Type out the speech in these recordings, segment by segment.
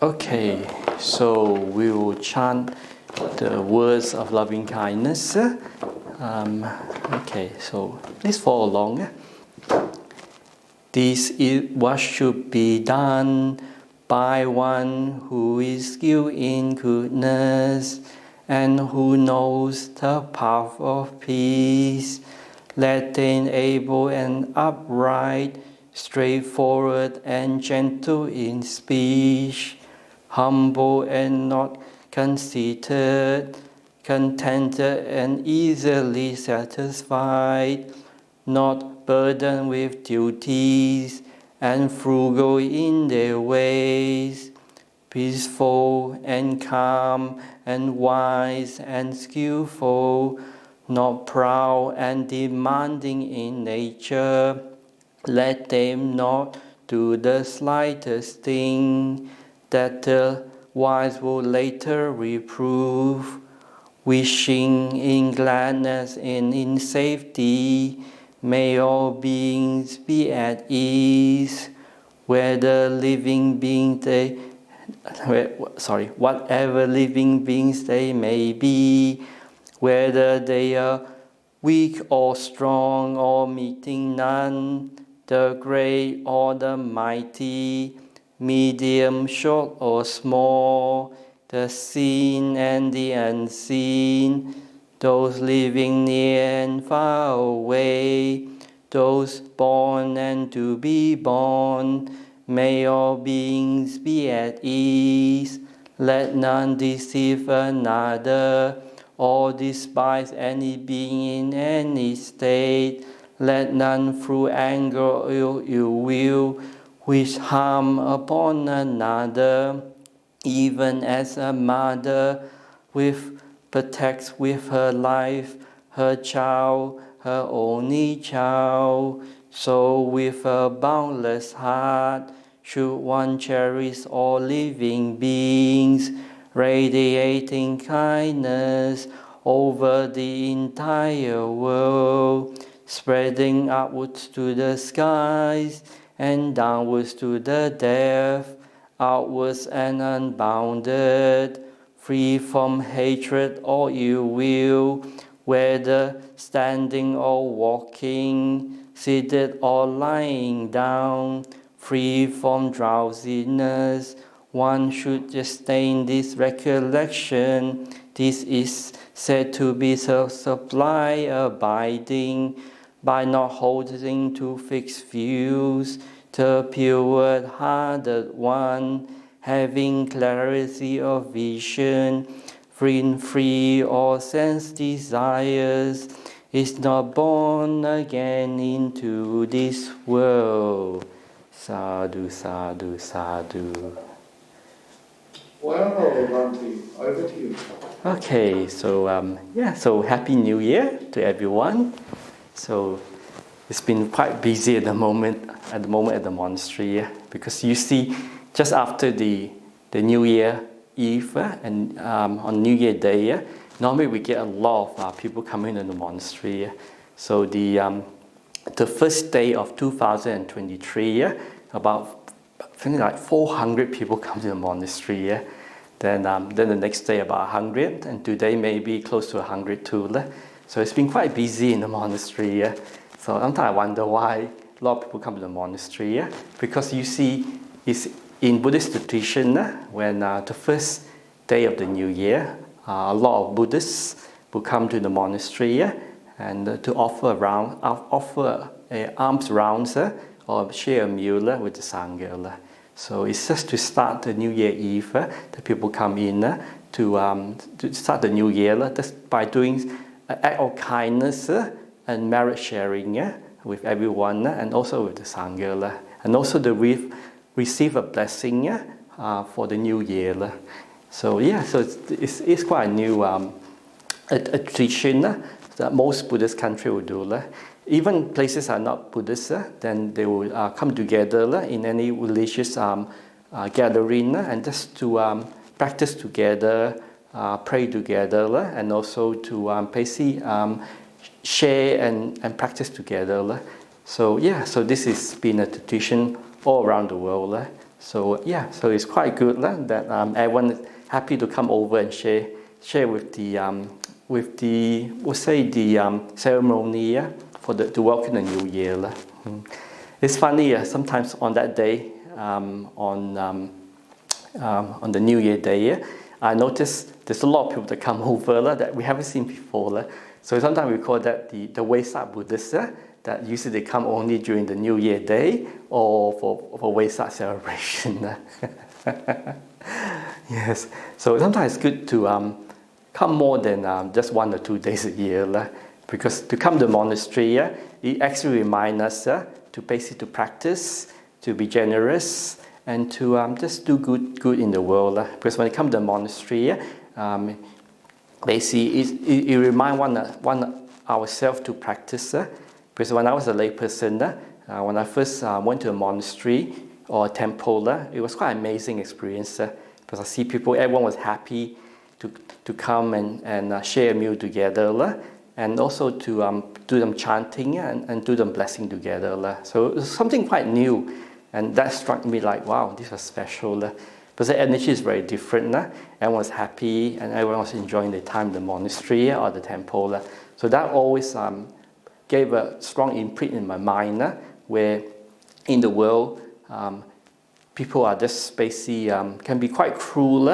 Okay, so we will chant the words of loving kindness. Okay, so please follow along. This is what should be done by one who is skilled in goodness and who knows the path of peace. Let them able and upright, straightforward and gentle in speech, humble and not conceited, contented and easily satisfied, not burdened with duties, and frugal in their ways, peaceful and calm and wise and skillful, not proud and demanding in nature. Let them not do the slightest thing that the wise will later reprove, wishing in gladness and in safety. May all beings be at ease, whatever living beings they may be, whether they are weak or strong or meeting none, the great or the mighty, medium, short or small, the seen and the unseen, those living near and far away, those born and to be born, may all beings be at ease. Let none deceive another or despise any being in any state. Let none through anger or ill will wish harm upon another, even as a mother protects with her life her child, her only child. So with a boundless heart should one cherish all living beings, radiating kindness over the entire world, spreading upwards to the skies and downwards to the depth, outwards and unbounded, free from hatred or ill will, whether standing or walking, seated or lying down, free from drowsiness. One should sustain this recollection. This is said to be self-supply abiding, by not holding to fixed views, the pure-hearted one, having clarity of vision, free all sense desires, is not born again into this world. Sadhu, sadhu, sadhu. Well, Bhante, over to you. Okay, so Happy New Year to everyone. So it's been quite busy at the moment at the monastery, because you see, just after the New Year Eve and on New Year Day, normally we get a lot of people coming to the monastery. So the first day of 2023, about I think like 400 people come to the monastery. Then the next day about 100, and today maybe close to 100 too. So it's been quite busy in the monastery. So sometimes I wonder why a lot of people come to the monastery. Because you see, it's in Buddhist tradition, when the first day of the New Year, a lot of Buddhists will come to the monastery and to offer alms rounds or share a meal with the Sangha. So it's just to start the New Year Eve that people come in to start the New Year just by doing an act of kindness and merit sharing with everyone and also with the Sangha. And also to receive a blessing for the New Year. So it's quite a new a tradition that most Buddhist countries will do. Even places are not Buddhist, then they will come together in any religious gathering and just to practice together, pray together, and also to basically share and practice together. So this has been a tradition all around the world. So yeah, so it's quite good that everyone is happy to come over and share with the we'll say the ceremony to welcome the new year. It's funny, sometimes on that day, on the New Year day, I notice there's a lot of people that come over that we haven't seen before. So sometimes we call that the Wesak Buddhists, that usually they come only during the New Year day or for Wesak celebration. Yes, so sometimes it's good to come more than just 1 or 2 days a year, because to come to the monastery, it actually reminds us to basically to practice, to be generous, and to just do good in the world. Because when it comes to the monastery, basically it reminds one ourselves to practice. Because when I was a lay person, when I first went to a monastery or a temple, it was quite an amazing experience. Because I see people, everyone was happy to come and share a meal together, and also to do them chanting and do them blessing together. So it was something quite new, and that struck me like, wow, this was special. Because the energy is very different. Everyone was happy and everyone was enjoying their time in the monastery or the temple. So that always gave a strong imprint in my mind, where in the world people are just basically can be quite cruel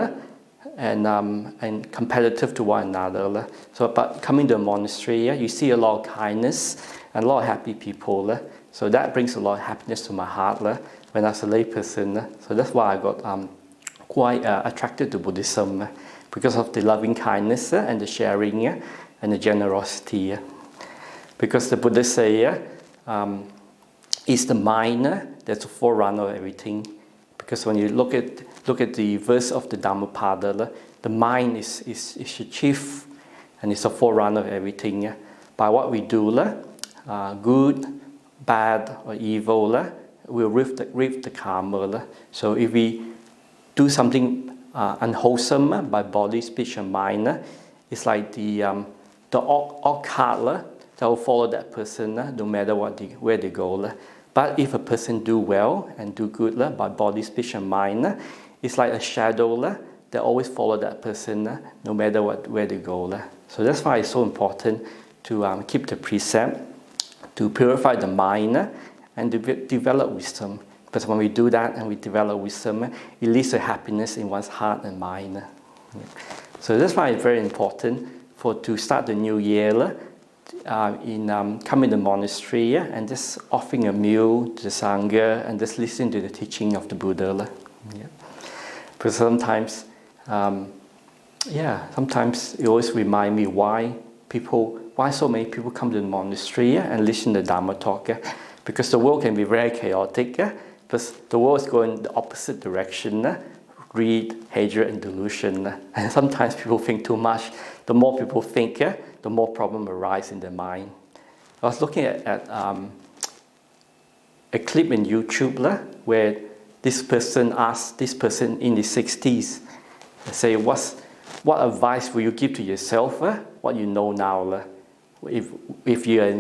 and competitive to one another. So, but coming to a monastery, you see a lot of kindness and a lot of happy people. So that brings a lot of happiness to my heart when I was a lay person. So that's why I got quite attracted to Buddhism, because of the loving kindness and the sharing and the generosity. Because the Buddha say it's the mind that's the forerunner of everything. Because when you look at the verse of the Dhammapada, the mind is the chief and it's a forerunner of everything. By what we do, good, bad, or evil, we'll reap the karma. So if we do something unwholesome by body, speech, and mind, it's like the odd cart that will follow that person no matter where they go. But if a person do well and do good by body, speech, and mind, it's like a shadow that always follow that person no matter where they go. So that's why it's so important to keep the precept, to purify the mind, and to develop wisdom. Because when we do that and we develop wisdom, it leads to happiness in one's heart and mind. So that's why it's very important to start the new year in coming to the monastery and just offering a meal to the Sangha and just listening to the teaching of the Buddha. Because sometimes it always reminds me why so many people come to the monastery and listen to Dhamma talk. Because the world can be very chaotic, because the world is going the opposite direction, greed, hatred, and delusion. And sometimes people think too much. The more people think, the more problem arise in their mind. I was looking at a clip in YouTube where this person asked this person in his 60s, say, what advice will you give to yourself, what you know now, if you're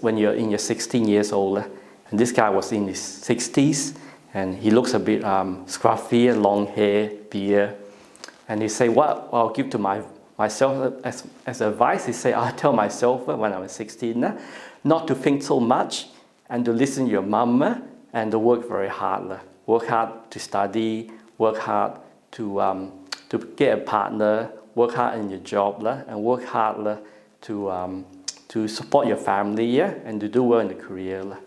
when you're in your 16 years old. And this guy was in his 60s, and he looks a bit scruffy, long hair, beard. And he say, what I'll give to myself as advice, he say, I'll tell myself when I was 16, not to think so much and to listen to your mum and to work very hard. Work hard to study, work hard to get a partner, work hard in your job, and work hard to support your family and to do well in the career.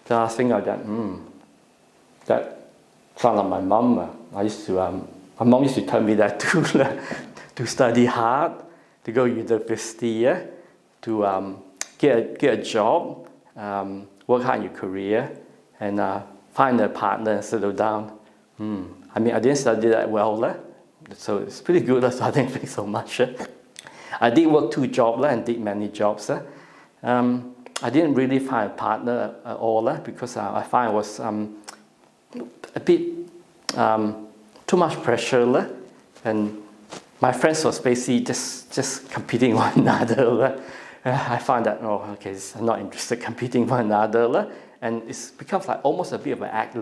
So I think of that sounds like my mum. My mom used to tell me that too, to study hard, to go to university, to get a job, work hard in your career, and find a partner and settle down. I mean, I didn't study that well, so it's pretty good, so I didn't think so much. I did work 2 jobs and did many jobs. I didn't really find a partner at all because I find it was a bit too much pressure, and my friends was basically just competing one another. I found that I'm not interested competing one another, and it becomes like almost a bit of an act.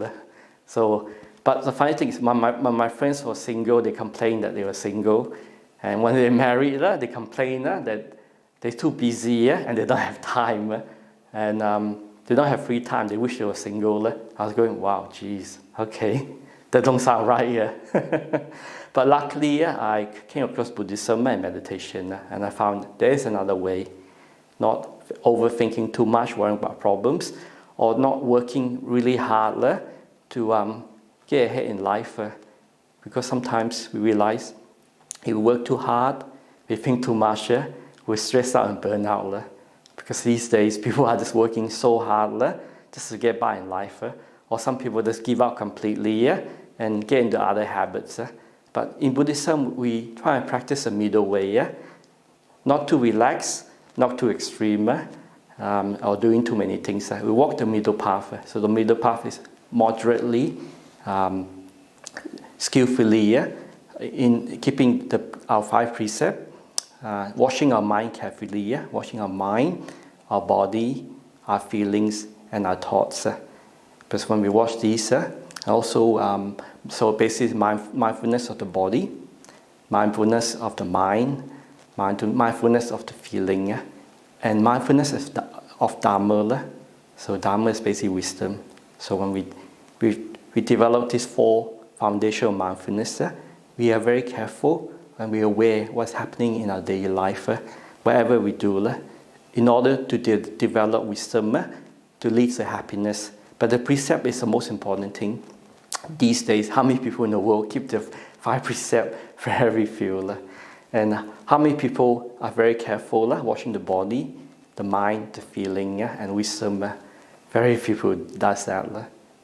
So But the funny thing is, my friends were single, they complained that they were single. And when they're married, they complain that they're too busy and they don't have time. And they don't have free time. They wish they were single. I was going, wow, geez, okay. That don't sound right. But luckily, I came across Buddhism and meditation. And I found there is another way. Not overthinking too much, worrying about problems. Or not working really hard to get ahead in life. Because sometimes we realize if we work too hard, we think too much, we stress out and burn out. Because these days, people are just working so hard just to get by in life. Or some people just give up completely and get into other habits. But in Buddhism, we try and practice a middle way. Not too relaxed, not too extreme, or doing too many things. We walk the middle path. So the middle path is moderately, skillfully, in keeping our 5 precepts, washing our mind carefully, washing our mind, our body, our feelings, and our thoughts. Because when we wash these, also, so basically mindfulness of the body, mindfulness of the mind, mindfulness of the feeling, and mindfulness of Dhamma. So Dhamma is basically wisdom. So when we develop these 4 foundational mindfulness, we are very careful and we are aware what's happening in our daily life, whatever we do, in order to develop wisdom to lead to happiness. But the precept is the most important thing. These days, how many people in the world keep the 5 precepts? Very few. And how many people are very careful watching the body, the mind, the feeling, and wisdom? Very few people does that.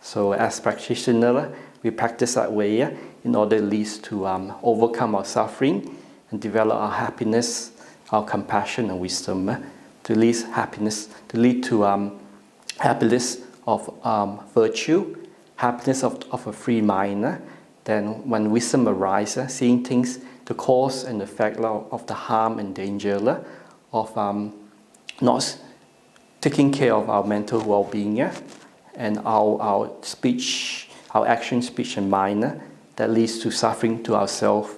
So as practitioners, we practice that way in order at least to overcome our suffering and develop our happiness, our compassion and wisdom to lead to happiness of virtue, happiness of a free mind. Then when wisdom arises, seeing things, the cause and effect of the harm and danger of not taking care of our mental well-being and our speech, our action, speech and mind that leads to suffering to ourselves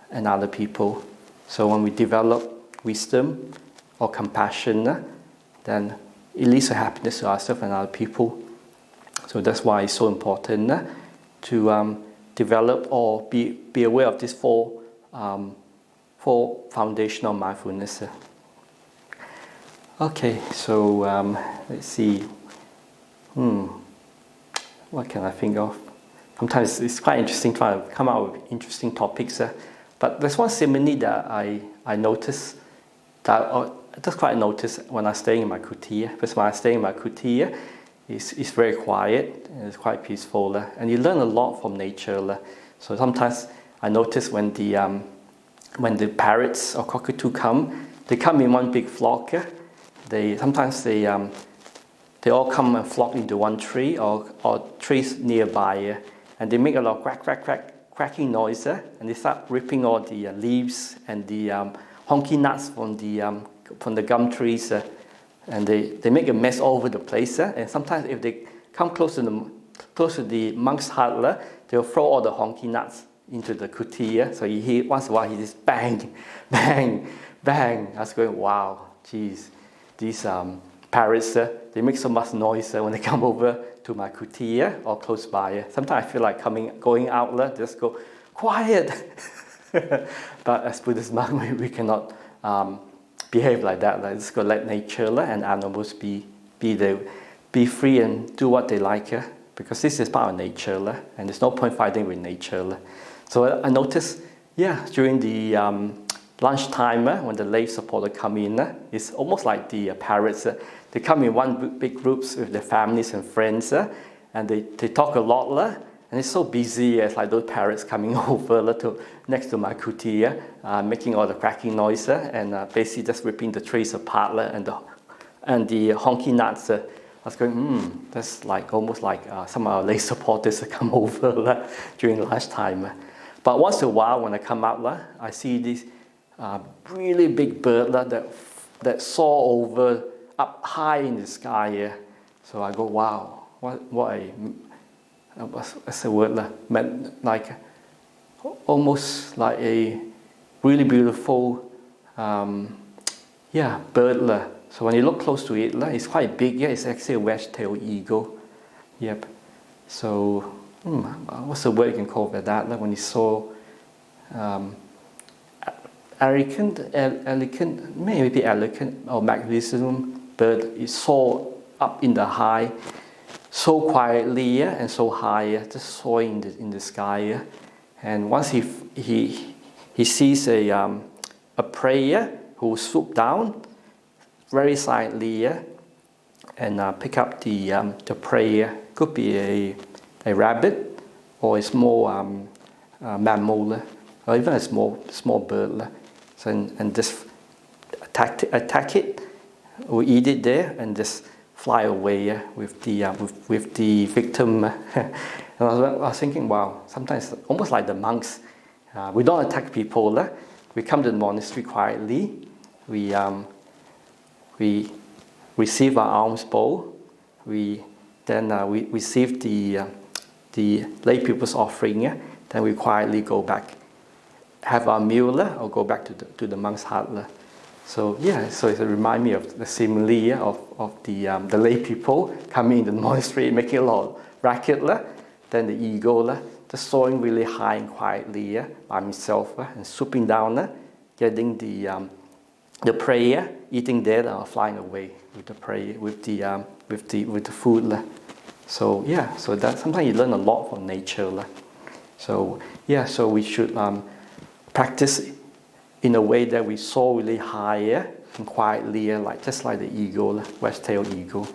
and other people. So when we develop wisdom or compassion, then it leads to happiness to ourselves and other people. So that's why it's so important to develop or be aware of these 4 foundational mindfulness. Okay, so let's see. What can I think of? Sometimes it's quite interesting trying to come out with interesting topics. But there's one simile that I noticed that I just quite noticed when I'm staying in my kuti. Because when I stay in my kuti, it's very quiet and it's quite peaceful. And you learn a lot from nature. So sometimes I notice when the parrots or cockatoo come, they come in one big flock. Sometimes they all come and flock into one tree or trees nearby, and they make a lot of cracking noise, and they start ripping all the leaves and the honky nuts from the gum trees, and they make a mess all over the place. And sometimes if they come close to the monk's hut, they'll throw all the honky nuts into the kuti. So you hear once in a while he just bang, bang, bang. I was going, wow, geez, these parrots, they make so much noise when they come over to my kuti or close by. Sometimes I feel like going out, just go, quiet. But as Buddhist monk, we cannot behave like that. Just go let nature and animals be free and do what they like. Because this is part of nature, and there's no point fighting with nature. So I noticed, during the lunchtime, when the lay supporter come in, it's almost like the parrots. They come in one big groups with their families and friends, and they talk a lot, and it's so busy. It's like those parrots coming over next to my kuti, making all the cracking noise, and basically just ripping the trees apart, and the honky nuts. I was going, that's almost like some of our lay supporters come over during lunchtime. But once in a while, when I come out, I see this really big bird that soar over up high in the sky. So I go, wow, what what's the word like almost like a really beautiful bird. So when you look close to it, it's quite big. Yeah, it's actually a wedge-tailed eagle. Yep. So what's the word you can call for that? When you saw elegant, maybe elegant or magnificent bird is soar up in the high, so quietly and so high, just soaring in the sky. And once he sees a prey who will swoop down very silently and pick up the prey. Could be a rabbit or a small mammal or even a small bird. So and just attack it or eat it there and just fly away with the victim. And I was thinking, wow, sometimes almost like the monks, we don't attack people. We come to the monastery quietly. We receive our alms bowl. We receive the lay people's offering. Then we quietly go back, have our meal, or go back to the monk's hut. So so it reminds me of the simile of the lay people coming in the monastery, making a lot of racket. Then the eagle just soaring really high and quietly by himself and swooping down, getting the prey, eating that, or flying away with the prey, with the food. So so that sometimes you learn a lot from nature. So so we should practice in a way that we soar really high and quietly, just like the eagle, wedge-tailed eagle.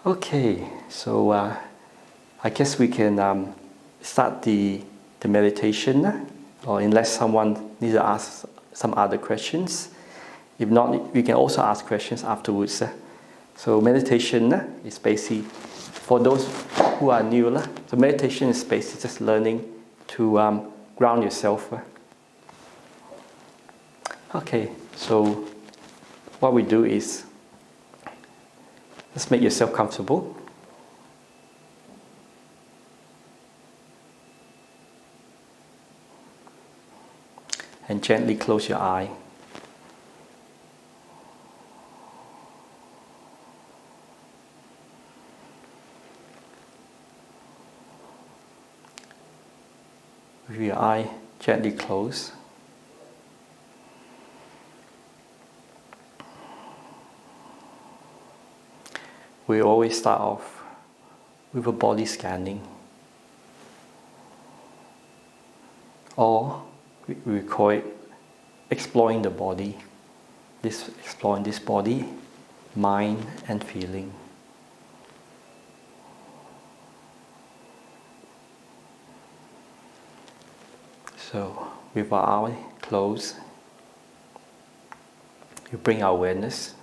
Okay, so I guess we can start the meditation, or unless someone needs to ask some other questions. If not, we can also ask questions afterwards. So meditation is basically, for those who are new, so meditation is basically just learning to ground yourself. Okay, so what we do is just make yourself comfortable. And gently close your eye. With your eye gently closed, we always start off with a body scanning, or we call it exploring the body, exploring this body, mind and feeling. So with our eye closed, you bring our awareness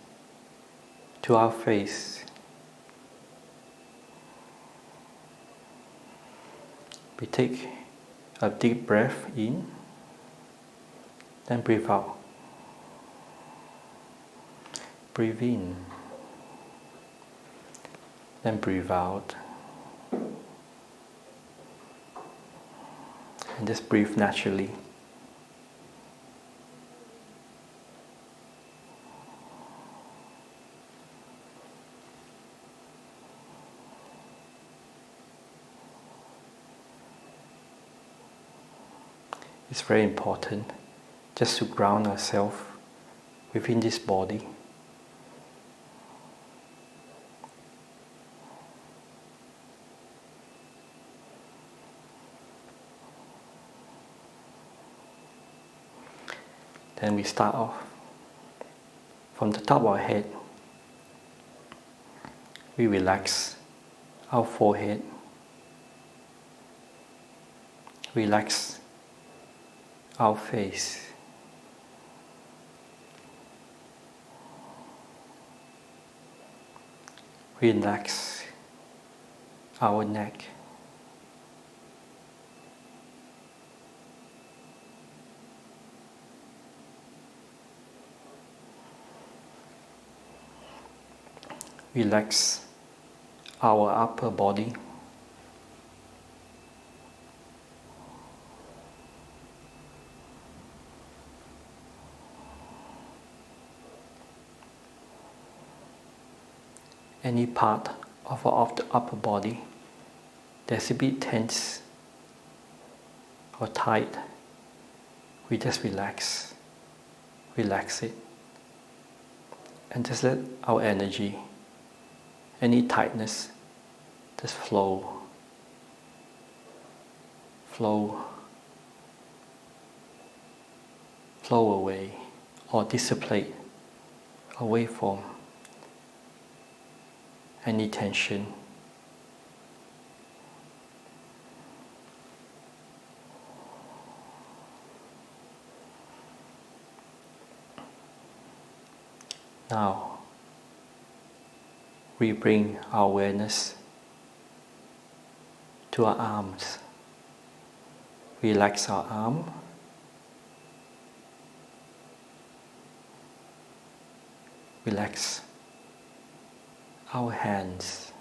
to our face. We take a deep breath in, then breathe out. Breathe in, then breathe out. And just breathe naturally. It's very important just to ground ourselves within this body. Then we start off from the top of our head. We relax our forehead. Relax our face. Relax our neck. Relax our upper body. Any part of the upper body that's a bit tense or tight, we just relax it, and just let our energy, any tightness, just flow away or dissipate away from any tension. Now, we bring our awareness to our arms. Relax our arm. Relax our hands.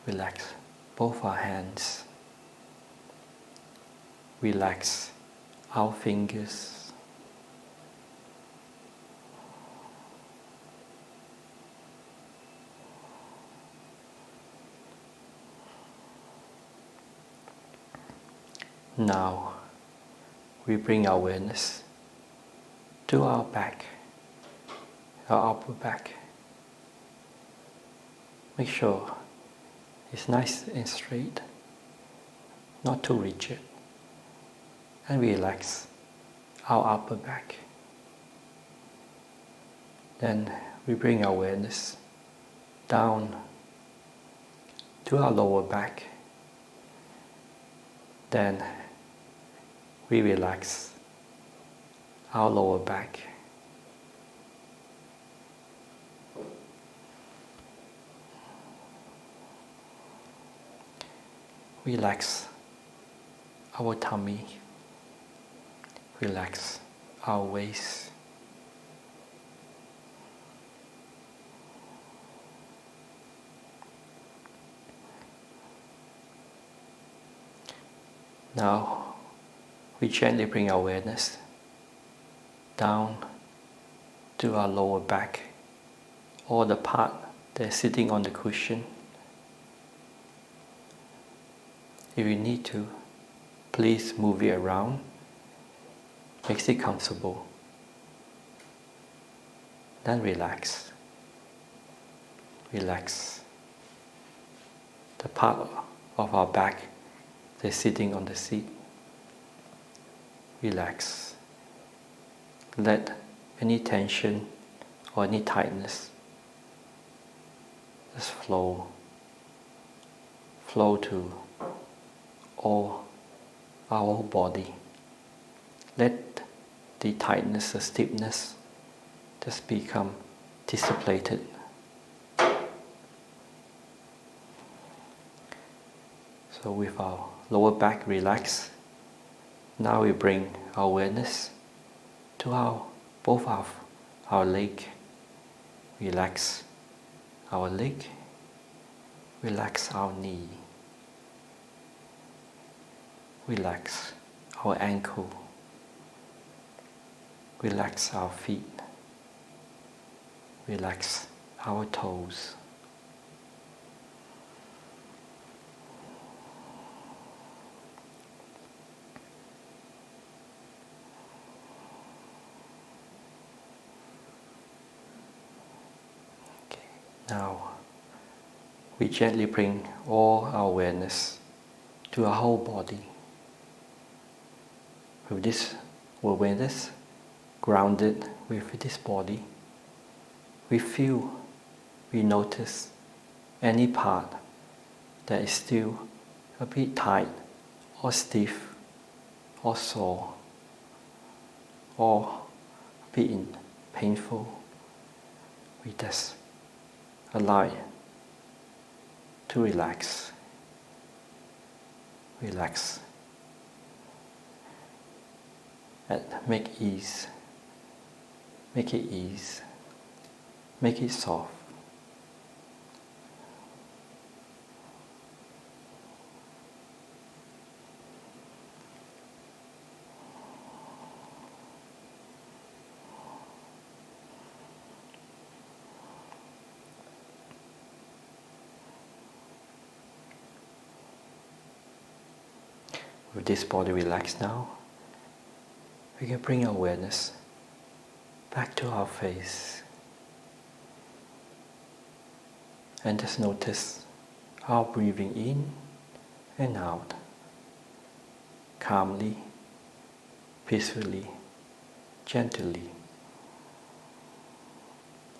Relax both our hands. Relax our fingers. Now, we bring our awareness to our back, our upper back. Make sure it's nice and straight, not too rigid. And relax our upper back. Then we bring our awareness down to our lower back. Then we relax our lower back. Relax our tummy. Relax our waist. Now, we gently bring our awareness down to our lower back, or the part that's sitting on the cushion. If you need to, please move it around. Makes it comfortable. Then relax. Relax the part of our back that's sitting on the seat. Relax. Let any tension or any tightness just flow to all our whole body. Let the tightness, the stiffness just become dissipated. So with our lower back relaxed, now we bring our awareness to both our leg. Relax our leg. Relax our knee. Relax our ankle. Relax our feet. Relax our toes. Now, we gently bring all our awareness to our whole body. With this awareness grounded with this body, we feel, we notice any part that is still a bit tight or stiff or sore or a bit painful. We just allow it to relax. Relax. And make it ease. Make it soft. With this body relaxed now, we can bring our awareness back to our face and just notice our breathing in and out, calmly, peacefully, gently,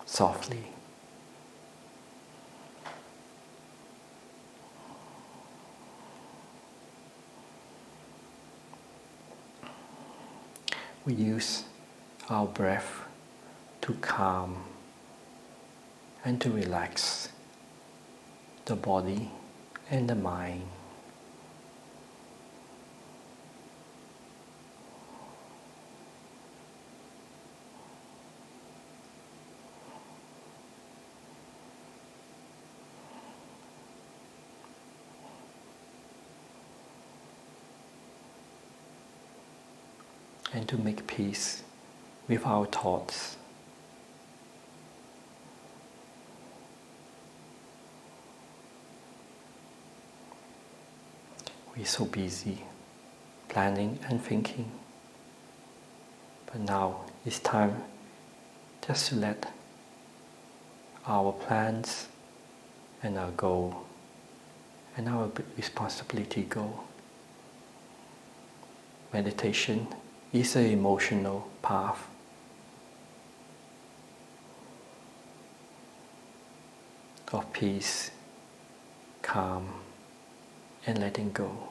softly. We use our breath to calm and to relax the body and the mind. And to make peace with our thoughts. We're so busy planning and thinking, but now it's time just to let our plans and our goal and our responsibility go. Meditation is an emotional path. Of peace, calm, and letting go.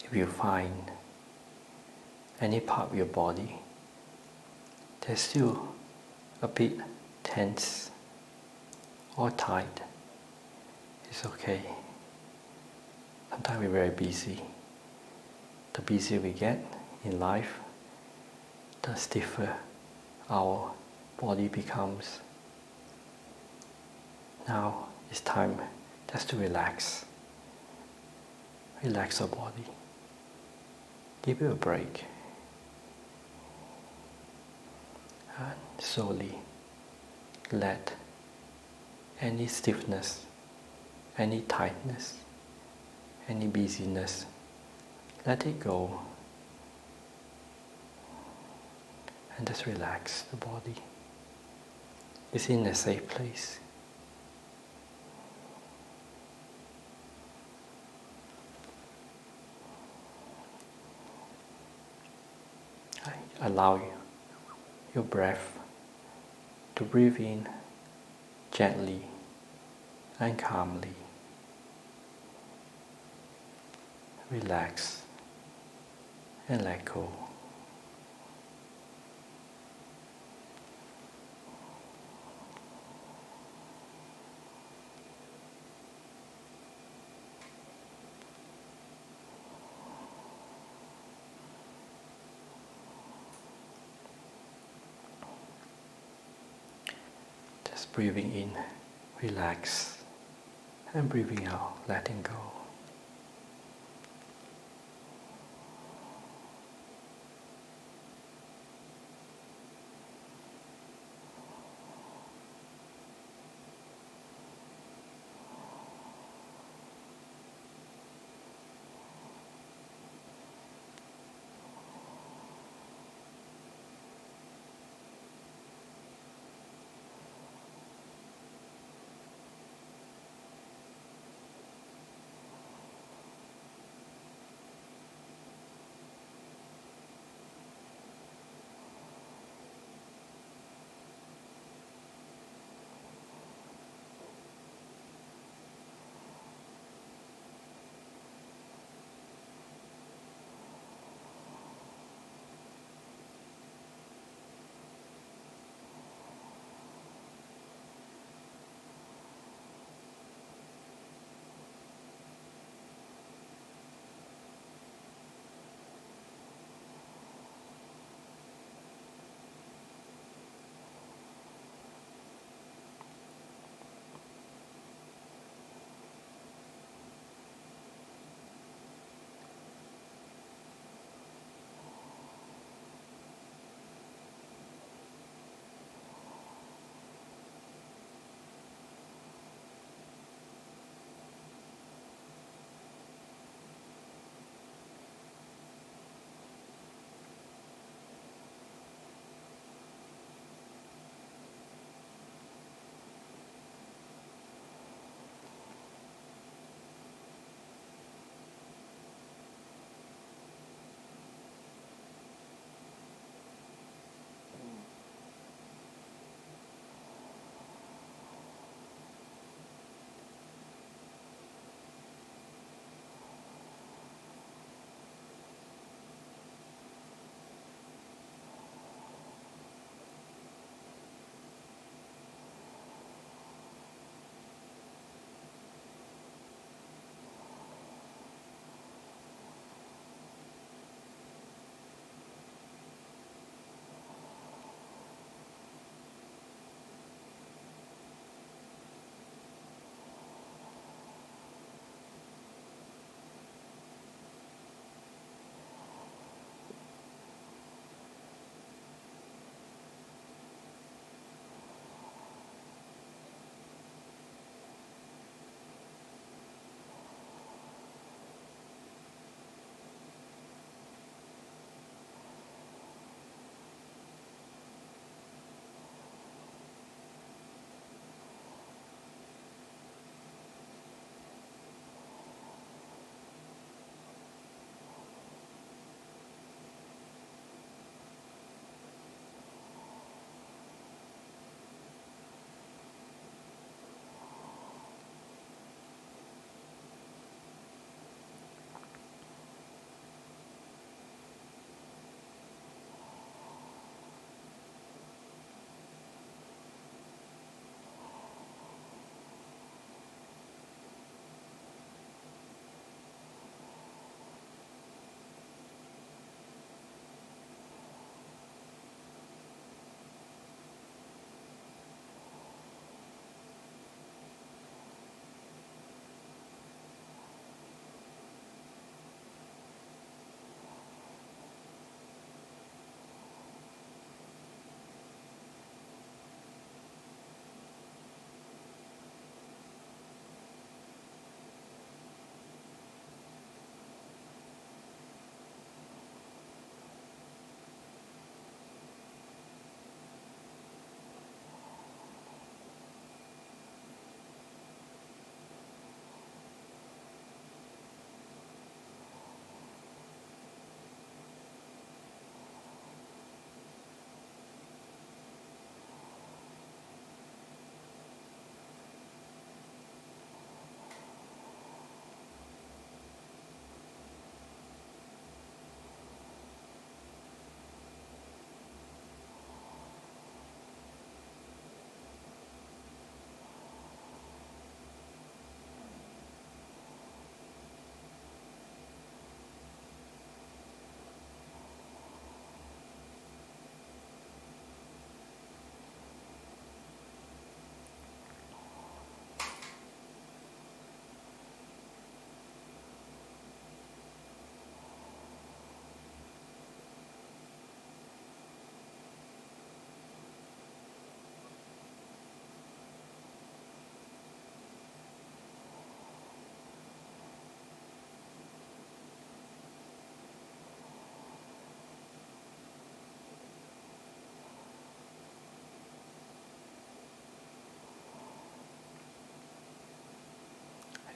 If you find any part of your body that's still a bit tense or tight, it's okay. Sometimes we're very busy. The busier we get in life, the stiffer our body becomes. Now it's time just to relax. Relax our body. Give it a break. And slowly let any stiffness, any tightness, any busyness, let it go. And just relax the body. It's in a safe place. Allow your breath to breathe in gently and calmly. Relax and let go. Just breathing in, relax, and breathing out, letting go.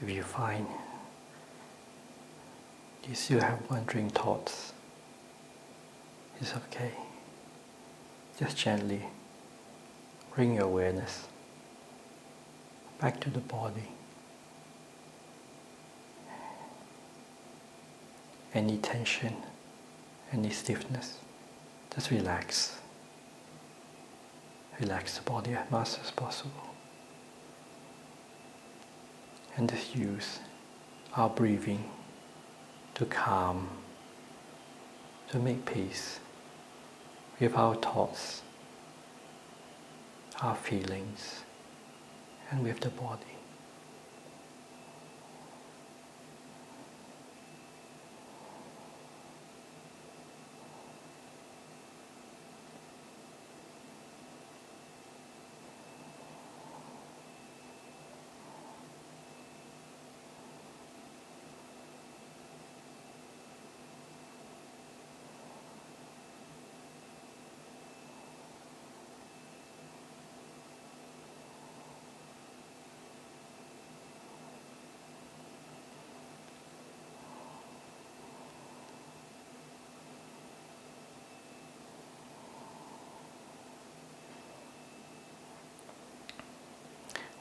If you find you still have wandering thoughts, it's okay. Just gently bring your awareness back to the body. Any tension, any stiffness, just relax. Relax the body as much as possible. And just use our breathing to calm, to make peace with our thoughts, our feelings, and with the body.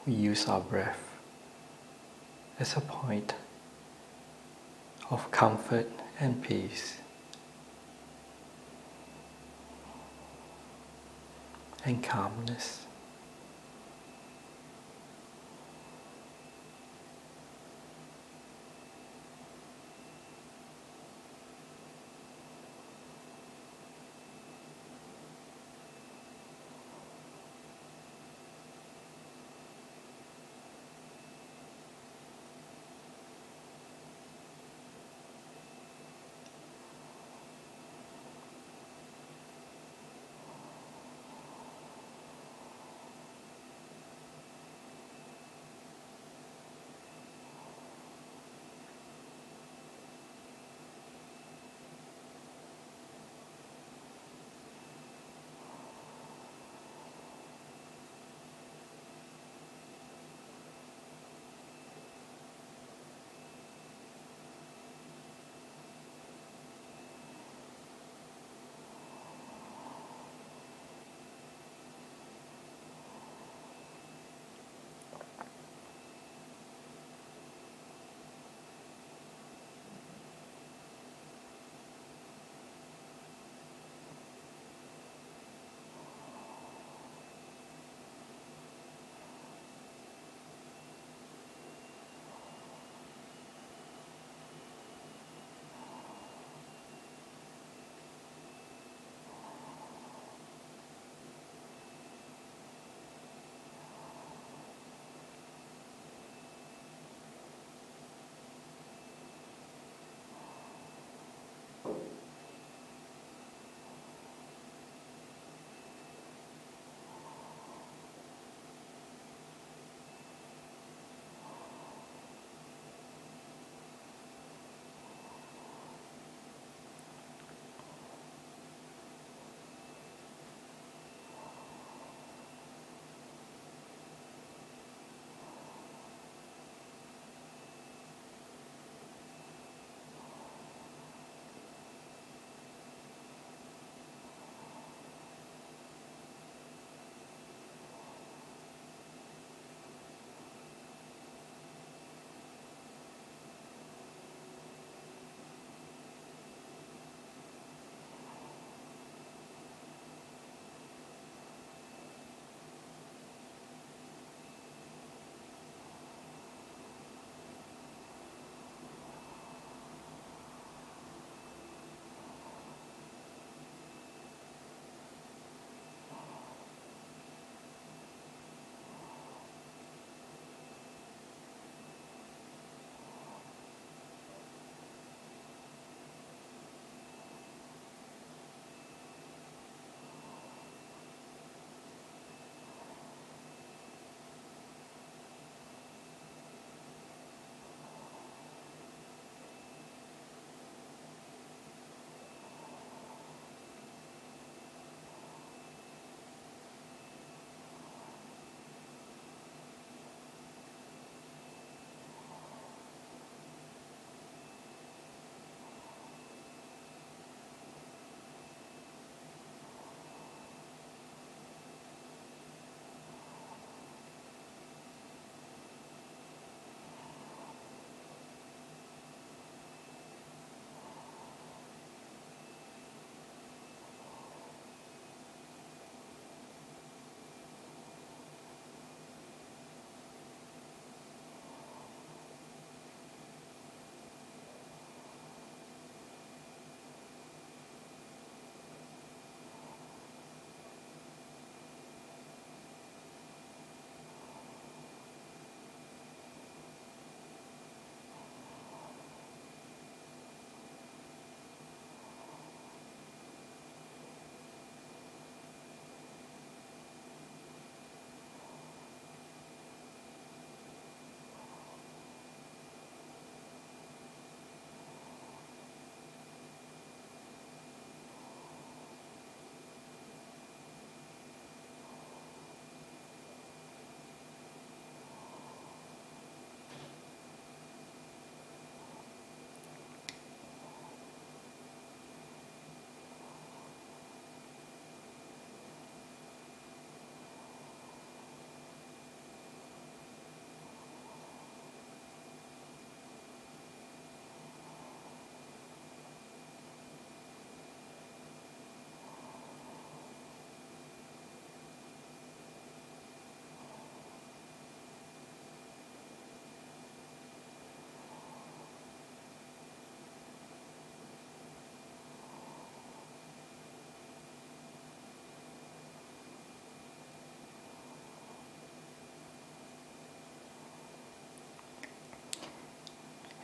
We use our breath as a point of comfort and peace, and calmness.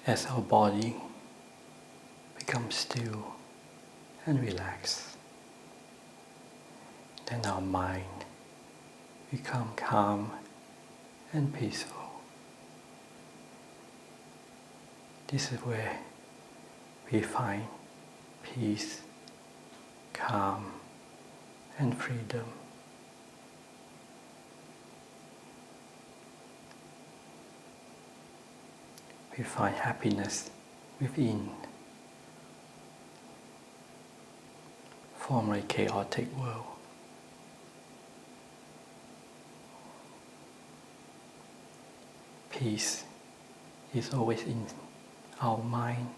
as our body becomes still and relaxed, then our mind becomes calm and peaceful. This is where we find peace, calm, and freedom. We find happiness within. From a chaotic world. Peace is always in our mind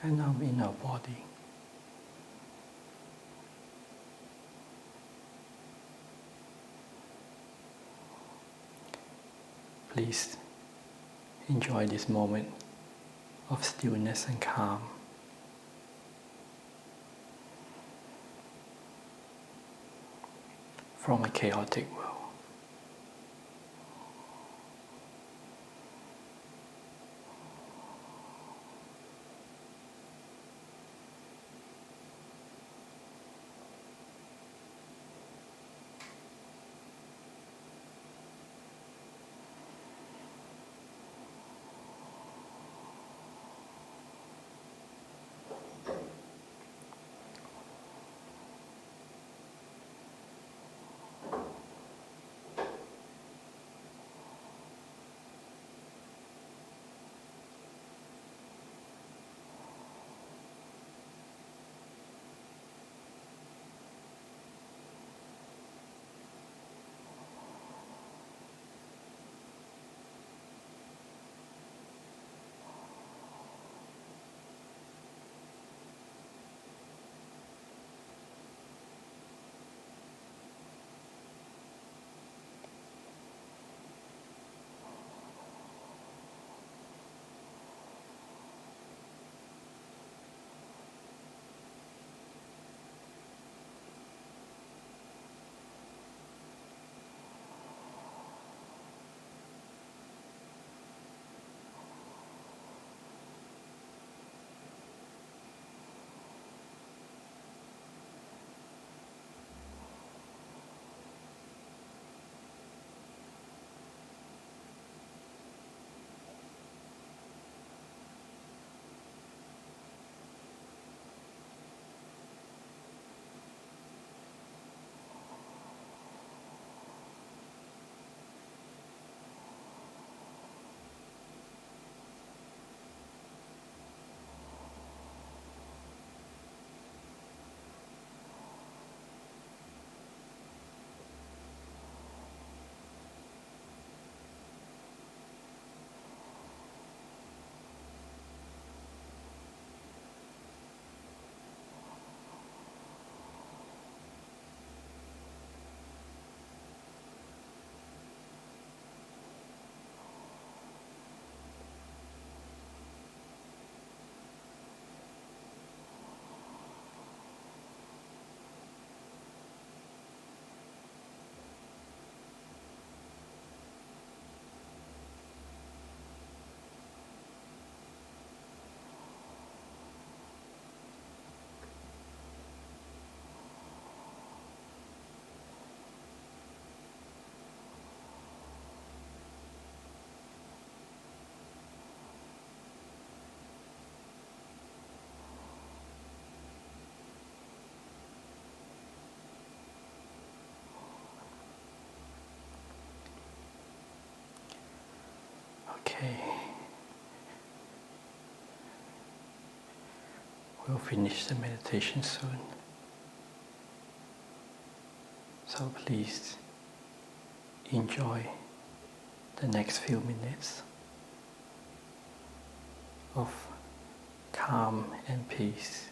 and in our body. Please enjoy this moment of stillness and calm. From a chaotic world. Okay. We'll finish the meditation soon. So please enjoy the next few minutes of calm and peace.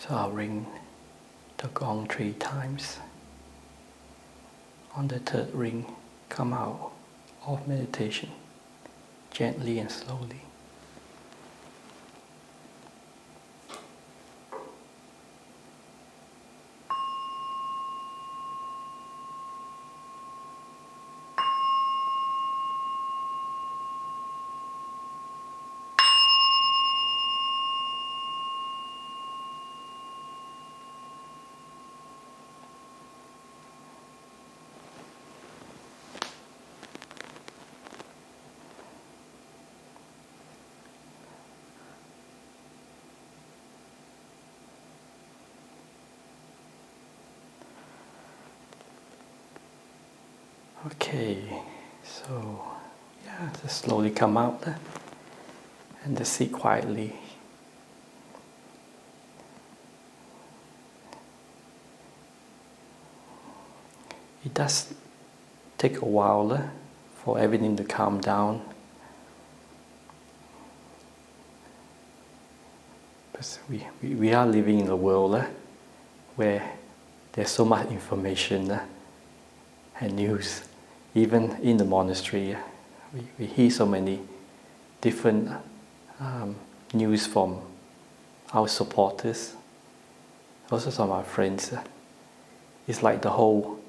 So I'll ring the gong 3 times. On the third ring, come out of meditation, gently and slowly. Okay, so yeah, just slowly come out and just sit quietly. It does take a while for everything to calm down. Because we are living in a world where there's so much information and news. Even in the monastery, we hear so many different news from our supporters, also some of our friends. It's like the whole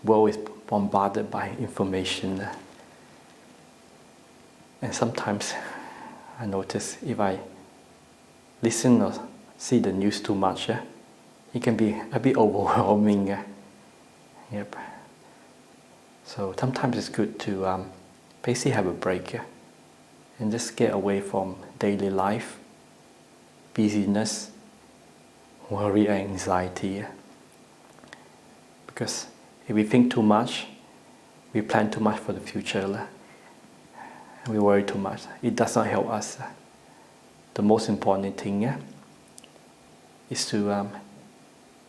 world is bombarded by information. And sometimes I notice if I listen or see the news too much, it can be a bit overwhelming. Yep. So sometimes it's good to basically have a break and just get away from daily life, busyness, worry and anxiety. Because if we think too much, we plan too much for the future, and we worry too much. It does not help us. The most important thing is to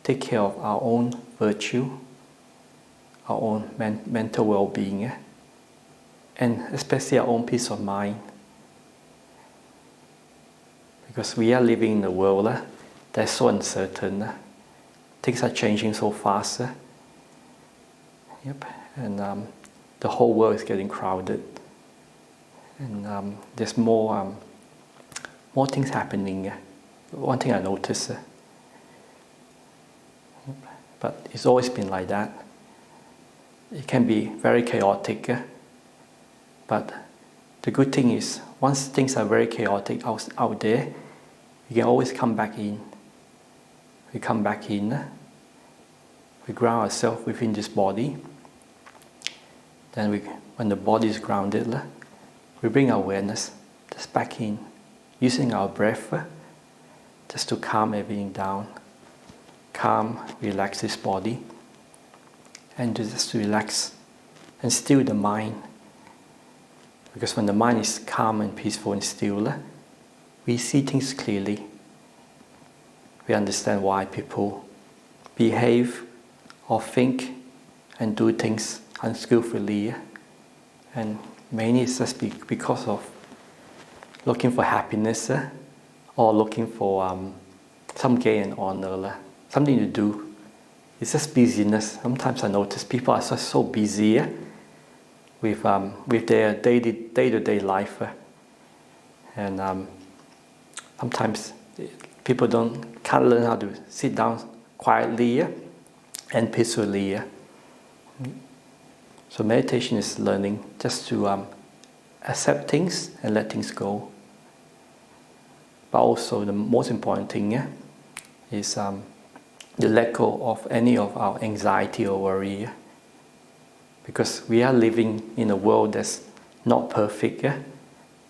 take care of our own virtue, our own mental well-being, and especially our own peace of mind. Because we are living in a world that's so uncertain. Things are changing so fast. Yep. And the whole world is getting crowded. And there's more things happening. One thing I noticed. But it's always been like that. It can be very chaotic, but the good thing is, once things are very chaotic out there, we can always come back in. We come back in, we ground ourselves within this body. Then when the body is grounded, we bring our awareness just back in, using our breath just to calm everything down. Calm, relax this body. And just relax and still the mind. Because when the mind is calm and peaceful and still, we see things clearly. We understand why people behave or think and do things unskillfully. And mainly it's just because of looking for happiness or looking for some gain and honor, something to do. It's just busyness. Sometimes I notice people are so busy with their day-to-day life. And sometimes people can't learn how to sit down quietly and peacefully. So meditation is learning just to accept things and let things go. But also the most important thing is to let go of any of our anxiety or worry. Because we are living in a world that's not perfect.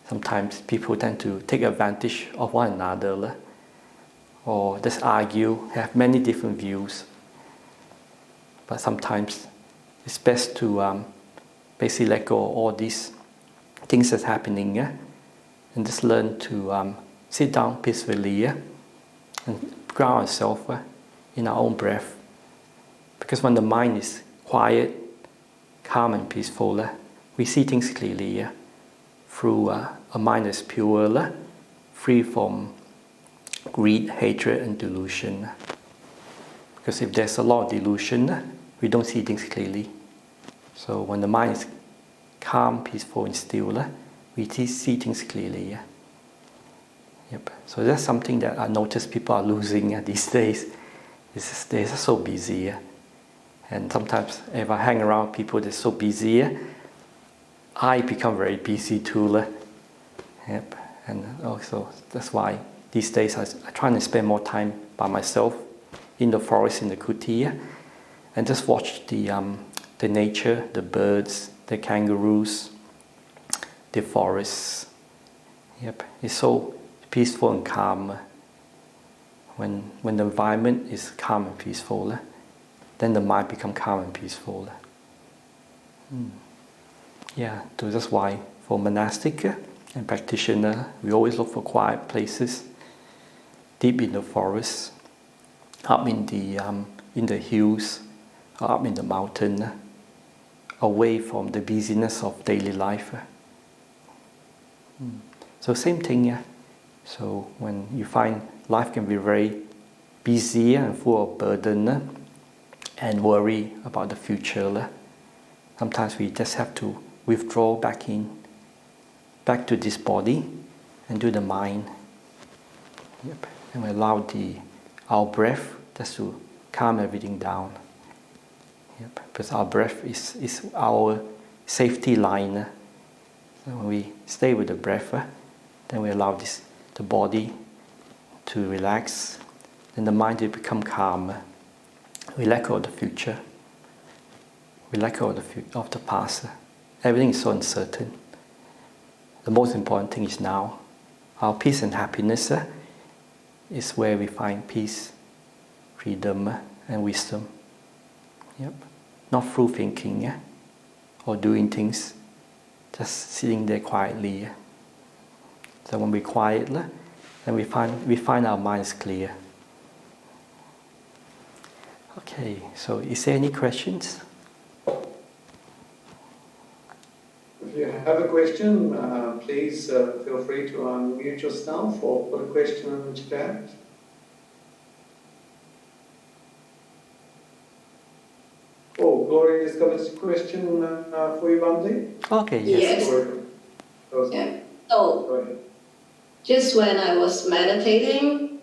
Sometimes people tend to take advantage of one another or just argue, have many different views. But sometimes it's best to basically let go of all these things that's happening and just learn to sit down peacefully and ground ourselves in our own breath. Because when the mind is quiet, calm and peaceful, we see things clearly through a mind that's pure, free from greed, hatred, and delusion. Because if there's a lot of delusion, we don't see things clearly. So when the mind is calm, peaceful, and still, we see things clearly. Yep. So that's something that I notice people are losing these days. They're so busy. And sometimes if I hang around people that are so busy, I become very busy too. Yep. And also that's why these days I try to spend more time by myself in the forest, in the kuti, and just watch the nature, the birds, the kangaroos, the forests. Yep. It's so peaceful and calm. When the environment is calm and peaceful, then the mind becomes calm and peaceful. Yeah, so that's why for monastic and practitioner, we always look for quiet places, deep in the forest, up in the hills, or up in the mountain, away from the busyness of daily life. So same thing. So when you find life can be very busy and full of burden and worry about the future, sometimes we just have to withdraw back to this body and do the mind. Yep. And we allow our breath just to calm everything down. Yep. Because our breath is our safety line. So when we stay with the breath, then we allow the body to relax, then the mind will become calm. We let go of the future. We let go of the past. Everything is so uncertain. The most important thing is now. Our peace and happiness is where we find peace, freedom, and wisdom. Yep. Not through thinking or doing things, just sitting there quietly. So when we're quiet, then we find our minds clear. Okay, so is there any questions? If you have a question, please feel free to unmute yourself or put a question in the chat. Oh, Gloria's got a question for you, Bhante. Okay, yes. Yeah. So, go ahead. Just when I was meditating,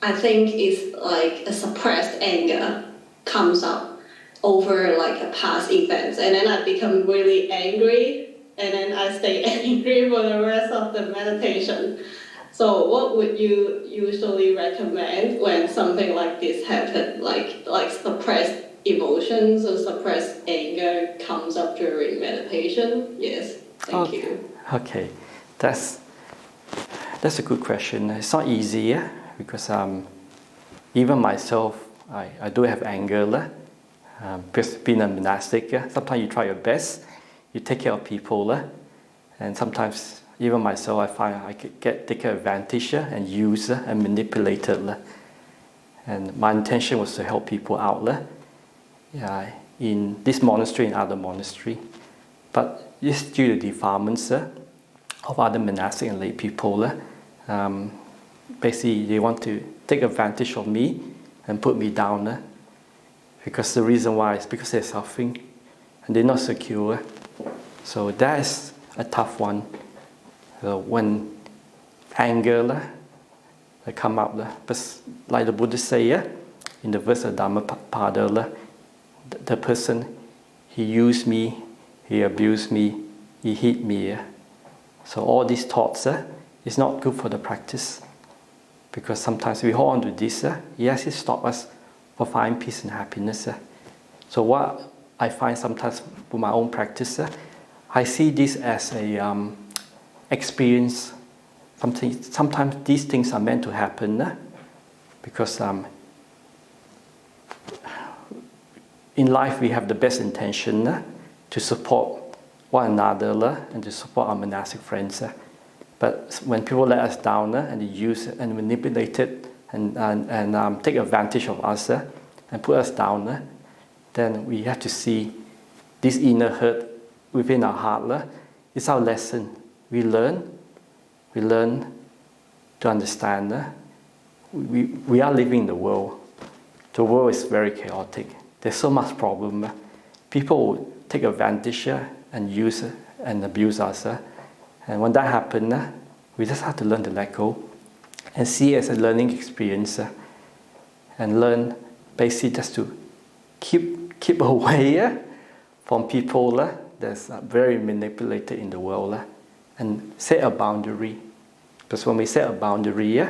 I think it's like a suppressed anger comes up over like a past events, and then I become really angry, and then I stay angry for the rest of the meditation. So what would you usually recommend when something like this happens, like suppressed emotions or suppressed anger comes up during meditation? Yes, thank you. Okay, that's a good question. It's not easy because even myself, I do have anger. Because being a monastic, sometimes you try your best, you take care of people, and sometimes even myself, I find I could take advantage and use and manipulate it. And my intention was to help people out in this monastery and other monastery. But it's due to defilements of other monastic and lay people. Basically, they want to take advantage of me and put me down. Because the reason why is because they're suffering and they're not secure. So that is a tough one. When anger come up, but like the Buddha say in the verse of Dhammapada, the person, he used me, he abused me, he hit me. So all these thoughts is not good for the practice. Because sometimes we hold on to this, yes, it stops us for finding peace and happiness. So what I find sometimes with my own practice, I see this as a experience. Sometimes these things are meant to happen because in life we have the best intention to support one another and to support our monastic friends. But when people let us down and they use it and manipulate it and take advantage of us and put us down, then we have to see this inner hurt within our heart. It's our lesson. We learn to understand we are living in the world. The world is very chaotic. There's so much problem. People will take advantage and use and abuse us. And when that happens, we just have to learn to let go and see it as a learning experience and learn basically just to keep away from people that's very manipulated in the world and set a boundary. Because when we set a boundary,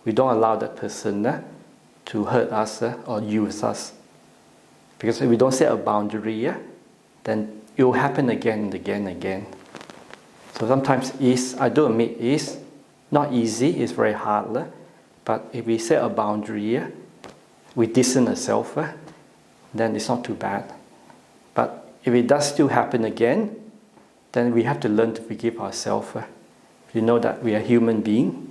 we don't allow that person to hurt us or use us. Because if we don't set a boundary, then it will happen again and again and again. So sometimes I do admit it's not easy, it's very hard. But if we set a boundary, we distance ourselves, then it's not too bad. But if it does still happen again, then we have to learn to forgive ourselves. You know that we are human beings,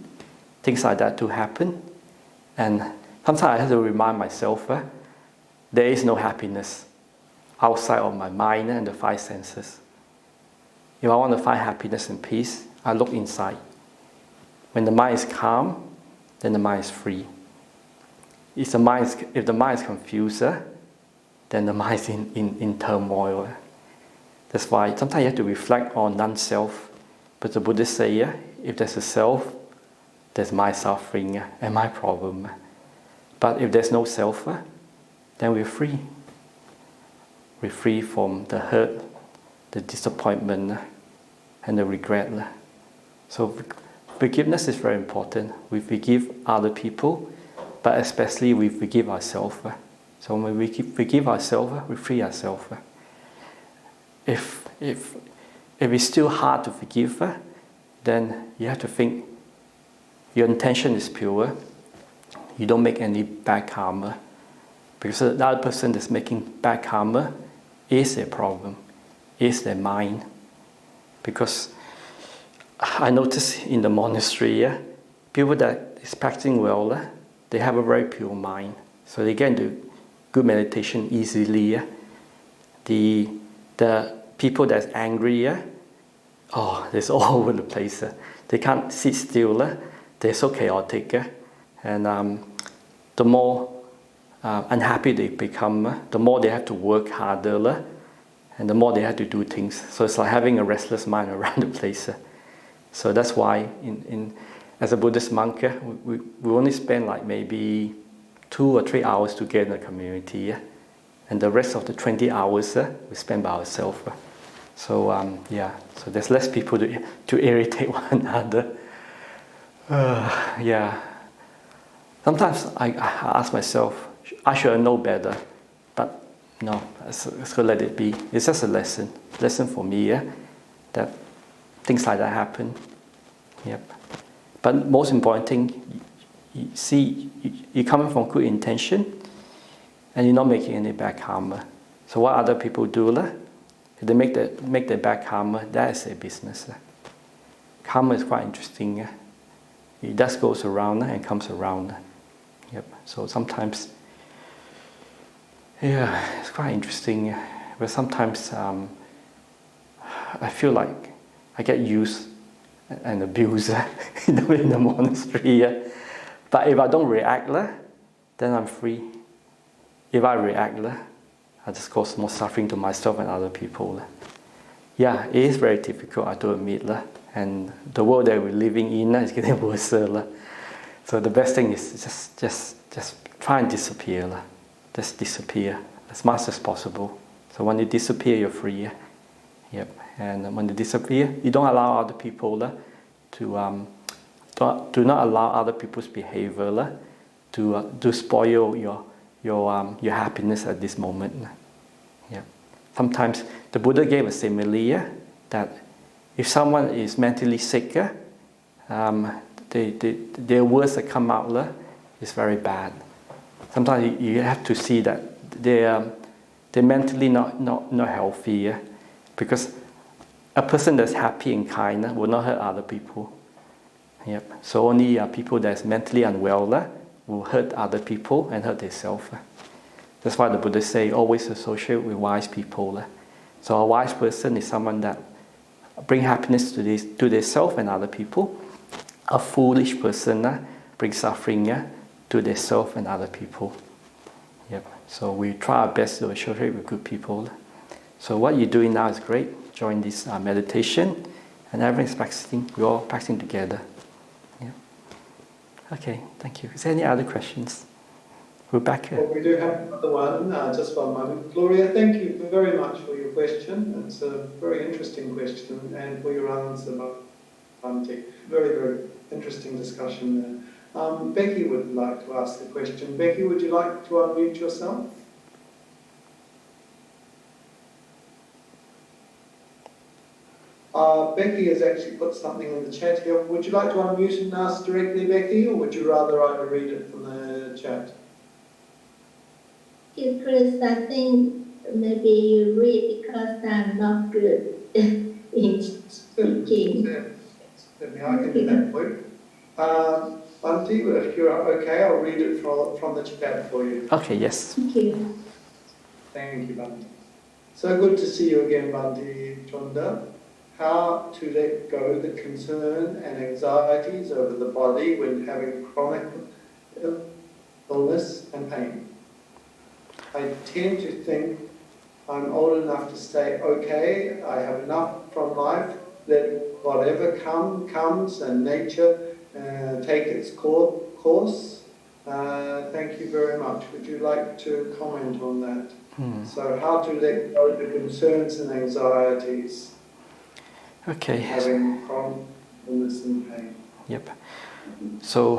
things like that do happen. And sometimes I have to remind myself, there is no happiness outside of my mind and the five senses. If I want to find happiness and peace, I look inside. When the mind is calm, then the mind is free. If the mind is confused, then the mind is in turmoil. That's why sometimes you have to reflect on non-self. But the Buddhists say, if there's a self, there's my suffering and my problem. But if there's no self, then we're free. We're free from the hurt, the disappointment, and the regret. So forgiveness is very important. We forgive other people, but especially we forgive ourselves. So when we forgive ourselves, we free ourselves. If it's still hard to forgive, then you have to think your intention is pure. You don't make any bad karma. Because the other person that's making bad karma is their problem, is their mind. Because I notice in the monastery, people that is practicing well, they have a very pure mind. So they get into good meditation easily. The people that's angry, they're all over the place. They can't sit still. They're so chaotic. And the more unhappy they become, the more they have to work harder, and the more they have to do things. So it's like having a restless mind around the place. So that's why, as a Buddhist monk, we only spend like maybe 2 or 3 hours together in the community, and the rest of the 20 hours we spend by ourselves. So so there's less people to irritate one another. Sometimes I ask myself, I should know better, but no, let's go let it be. It's just a lesson for me, that things like that happen. Yep. But most important thing, you're coming from good intention, and you're not making any bad karma. So what other people do, if they make the bad karma, that is their business. Karma is quite interesting. It just goes around and comes around. Yep. So sometimes, it's quite interesting. But sometimes I feel like I get used and abused in the monastery. But if I don't react, then I'm free. If I react, I just cause more suffering to myself and other people. It is very difficult, I do admit. And the world that we're living in is getting worse. So the best thing is just try and disappear. Just disappear as much as possible. So when you disappear, you're free. Yep. And when you disappear, you don't allow other people to do not allow other people's behavior to spoil your happiness at this moment. Yeah. Sometimes the Buddha gave a simile that if someone is mentally sick, their words that come out is very bad. Sometimes you have to see that they're mentally not healthy, because a person that's happy and kind will not hurt other people. Yep. So only people that's mentally unwell will hurt other people and hurt themselves. That's why the Buddha say always associate with wise people. So a wise person is someone that bring happiness to themselves and other people. A foolish person brings suffering to themselves and other people. Yep. So we try our best to associate with good people. So what you're doing now is great. Join this meditation, and everyone's practicing. We're all practicing together. Yeah. Okay. Thank you. Is there any other questions? Rebecca. Well, we do have another one. Just one moment. Gloria, thank you very much for your question. It's a very interesting question, and for your answer, Bhante. Very, very interesting discussion there. Becky would like to ask a question. Becky, would you like to unmute yourself? Becky has actually put something in the chat here. Would you like to unmute and ask directly, Becky, or would you rather I read it from the chat? Chris, I think maybe you read because I'm not good in speaking. Certainly, I can do that for you. Bhante, if you're okay, I'll read it from the chat for you. Okay, yes. Thank you. Thank you, Bhante. So good to see you again, Bhante Cunda. How to let go the concern and anxieties over the body when having chronic illness and pain. I tend to think I'm old enough to stay okay, I have enough from life, that whatever comes and nature take its course. Thank you very much. Would you like to comment on that? So how to let go the concerns and anxieties Okay. having chronic illness and pain? Yep. So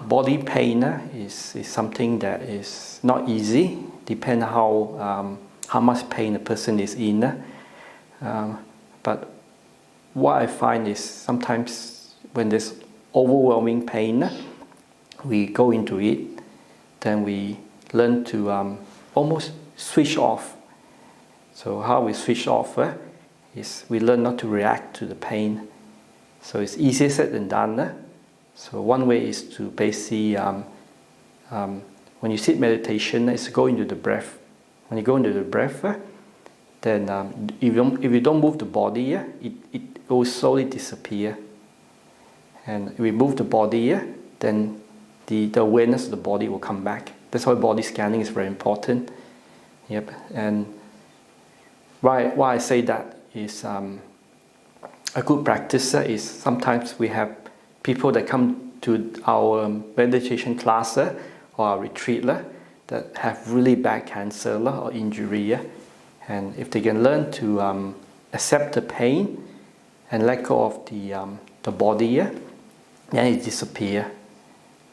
body pain is something that is not easy. Depends how much pain a person is in. But what I find is sometimes when there's overwhelming pain, we go into it, then we learn to almost switch off. So how we switch off is we learn not to react to the pain. So it's easier said than done. So one way is to basically, when you sit meditation, is to go into the breath. When you go into the breath, then if you don't move the body, it will slowly disappear. And if we move the body, then the awareness of the body will come back. That's why body scanning is very important. Yep. And why I say that is a good practice is sometimes we have people that come to our meditation class or our retreat that have really bad cancer or injury. And if they can learn to accept the pain and let go of the body, then it disappears.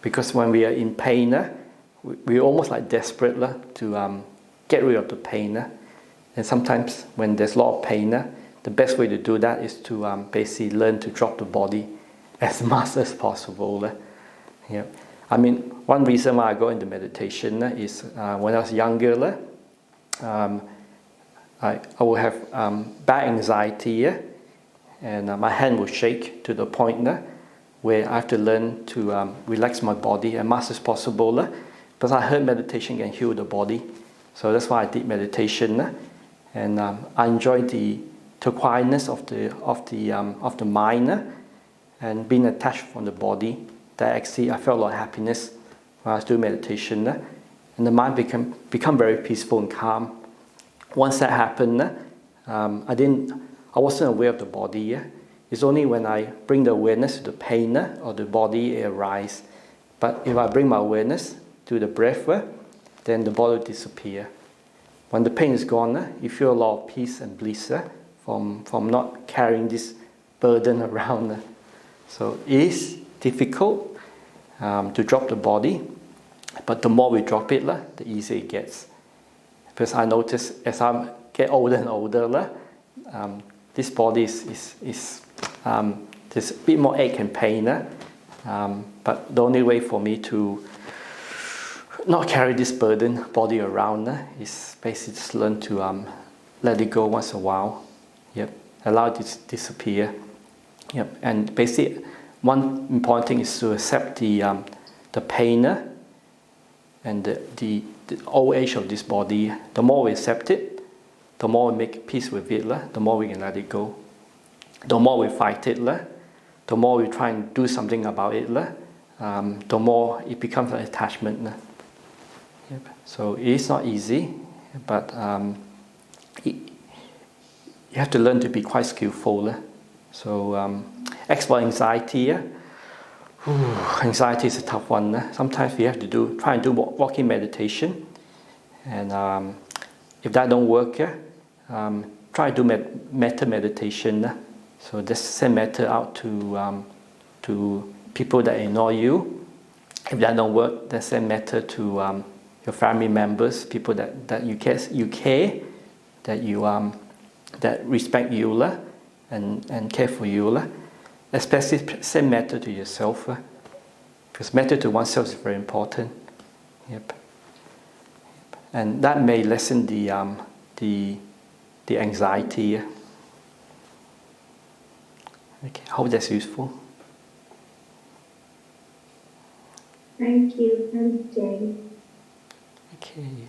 Because when we are in pain, we're almost like desperate to get rid of the pain. And sometimes when there's a lot of pain, the best way to do that is to basically learn to drop the body as much as possible. Yeah. I mean, one reason why I go into meditation is when I was younger, I would have bad anxiety, and my hand would shake to the point where I have to learn to relax my body as much as possible. Because I heard meditation can heal the body, so that's why I did meditation, and I enjoyed the quietness of the mind and being attached from the body. That actually I felt a lot of happiness when I was doing meditation, and the mind become very peaceful and calm. Once that happened, I wasn't aware of the body. It's only when I bring the awareness to the pain or the body it arises. But if I bring my awareness to the breath, then the body will disappear. When the pain is gone, you feel a lot of peace and bliss from not carrying this burden around. So it is difficult to drop the body, but the more we drop it, the easier it gets. Because I notice as I get older and older, this body is there's a bit more ache and pain. But the only way for me to not carry this burden body around is basically just learn to let it go once in a while. Yep. Allow it to disappear. Yep. And basically, one important thing is to accept the pain and the old age of this body. The more we accept it, the more we make peace with it, the more we can let it go. The more we fight it, the more we try and do something about it, the more it becomes an attachment. Yep. So it is not easy, but you have to learn to be quite skillful. So as for anxiety, anxiety is a tough one. Sometimes we have to try and do walking meditation, and if that don't work, try to do metta meditation. So just send metta out to people that ignore you. If that don't work, then send metta to your family members, people that you care, that respect you and care for you. Especially send metta to yourself, because metta to oneself is very important. Yep. And that may lessen the anxiety. Okay, I hope that's useful. Thank you, Bhante. Okay.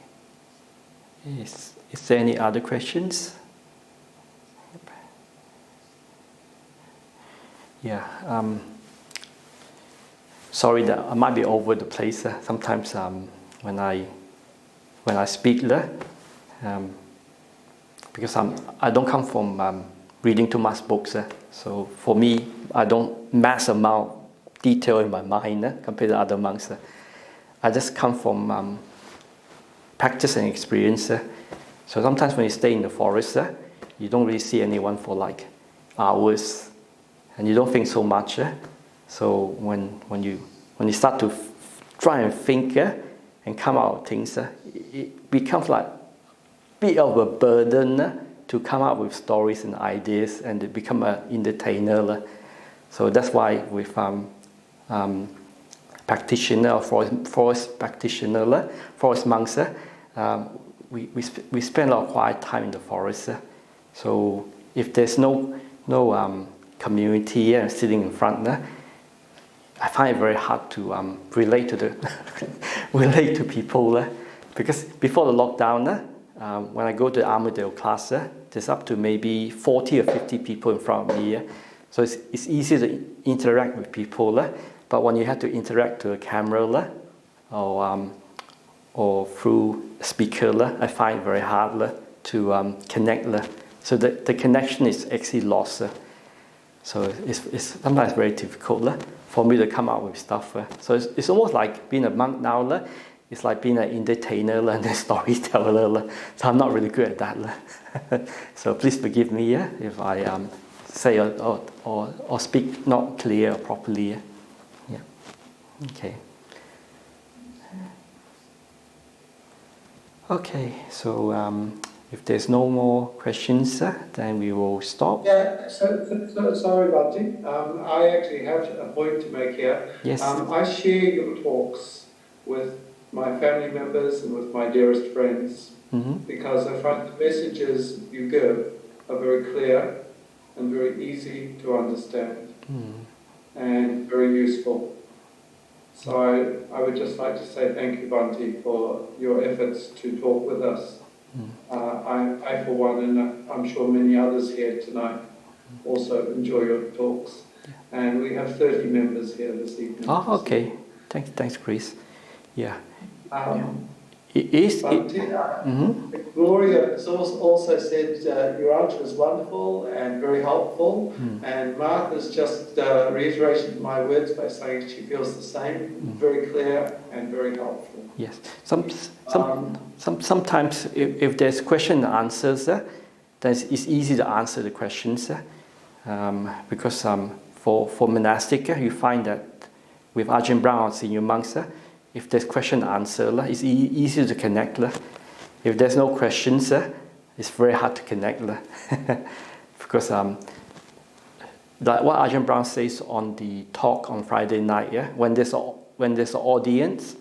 Is there any other questions? Yeah. Sorry that I might be over the place. Sometimes when I speak, because I don't come from reading too much books. So for me, I don't mass amount detail in my mind compared to other monks. I just come from practice and experience. So sometimes when you stay in the forest, you don't really see anyone for like hours, and you don't think so much. So when you start to try and think and come out of things, it becomes like a bit of a burden to come up with stories and ideas, and to become an entertainer. So that's why with practitioner or forest practitioner, forest monks, we spend a lot of quiet time in the forest. So if there's no community sitting in front, I find it very hard to relate to people, because before the lockdown, when I go to the Armadale class, there's up to maybe 40 or 50 people in front of me. So it's easy to interact with people, but when you have to interact to a camera or through a speaker, I find it very hard to connect. So the connection is actually lost. So it's sometimes very difficult for me to come up with stuff. So it's almost like being a monk now. It's like being an entertainer and a storyteller. So I'm not really good at that. So please forgive me if I say or speak not clear or properly. Yeah. Okay. Okay. So if there's no more questions, then we will stop. Yeah, so sorry, Bhante. I actually have a point to make here. Yes. I share your talks with my family members and with my dearest friends, because I find the messages you give are very clear and very easy to understand and very useful. So I would just like to say thank you, Bhante, for your efforts to talk with us. I for one, and I'm sure many others here tonight, also enjoy your talks. And we have 30 members here this evening. Oh, okay. Thanks, Chris. Yeah. It is. Gloria has also said your answer is wonderful and very helpful. And Mark has just reiterated my words by saying she feels the same. Very clear and very helpful. Yes. Sometimes if there's question and answers, then it's easy to answer the questions. Because for monastic, you find that with Ajahn Brahm or senior monks, if there's question and answer, it's easy to connect. If there's no questions, it's very hard to connect. Because like what Ajahn Brahm says on the talk on Friday night, when there's an audience,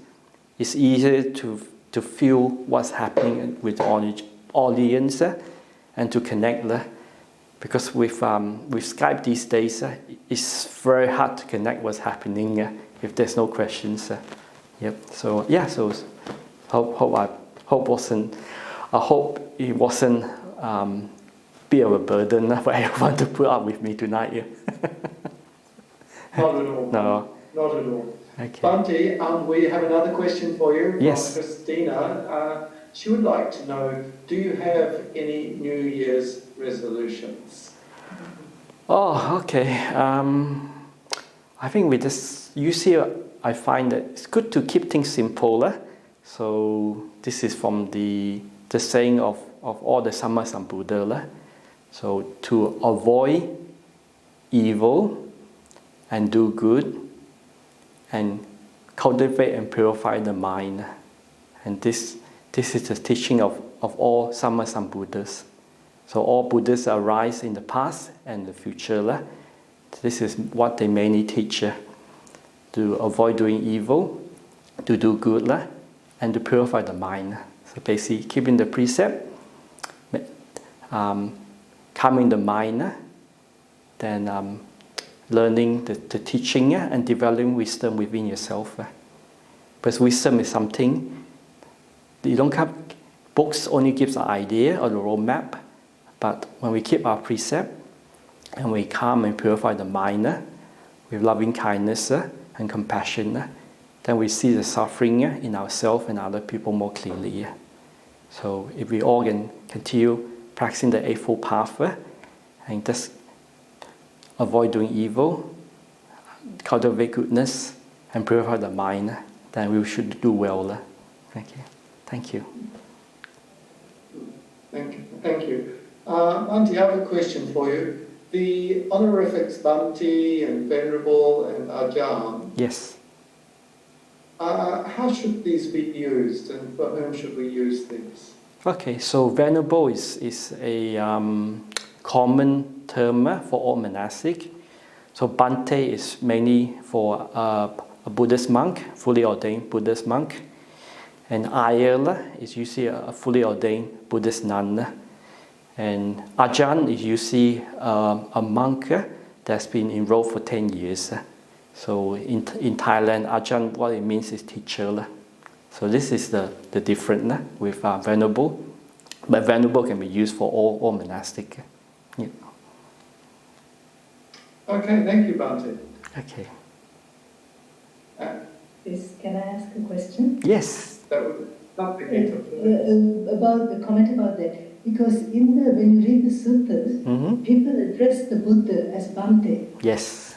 it's easier to feel what's happening with the audience and to connect. Because with Skype these days, it's very hard to connect what's happening if there's no questions. Yep. So yeah. So I hope it wasn't bit of a burden for everyone to put up with me tonight. Not at all. No. Not at all. Okay. Bhante, we have another question for you from Yes. Christina. She would like to know, do you have any New Year's resolutions? Oh, okay. I think with this, I find that it's good to keep things simple. So this is from the saying of all the Sama Sambuddha. So to avoid evil and do good and cultivate and purify the mind. And this is the teaching of all Sama Sambuddhas. So all Buddhas arise in the past and the future. This is what they mainly teach. To avoid doing evil, to do good, and to purify the mind. So basically keeping the precept, calming the mind, then learning the teaching and developing wisdom within yourself. Because wisdom is something, you don't have, books only gives an idea or the roadmap, but when we keep our precept and we calm and purify the mind with loving kindness and compassion, then we see the suffering in ourselves and other people more clearly. So if we all can continue practicing the Eightfold Path and just avoid doing evil, cultivate goodness, and purify the mind, then we should do well. Okay. Thank you. Thank you. Bhante, I have a question for you. The honorifics Bhante and Venerable and Ajahn, Yes. how should these be used and for whom should we use these? Okay, so Venerable is a common term for all monastic. So Bhante is mainly for a Buddhist monk, fully ordained Buddhist monk. And Ayala is usually a fully ordained Buddhist nun. And Ajahn is usually a monk that's been enrolled for 10 years. So in Thailand, Ajahn, what it means is teacher. So this is the difference with Venerable. But Venerable can be used for all monastic. Yeah. Okay, thank you, Bhante. Okay. Yes, can I ask a question? Yes. That would not be About the comment about that. Because when you read the suttas, people address the Buddha as Bhante. Yes.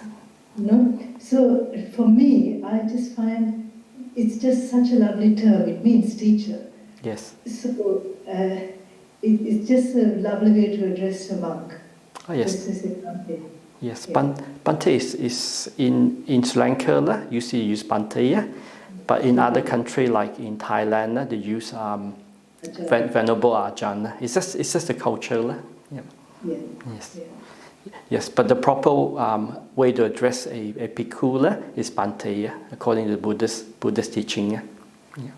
So for me, I just find it's just such a lovely term. It means teacher. Yes. So it's just a lovely way to address a monk. Oh, yes. This is it, Bhante. Yes. Yeah. Bhante is in Sri Lanka, usually use Bhante. But in other countries, like in Thailand, they use Venerable Ajahn. It's just the culture. Yeah. Yeah. Yes. Yeah. Yes, but the proper way to address a bhikkhu is Bhante, according to the Buddhist teaching. Yeah.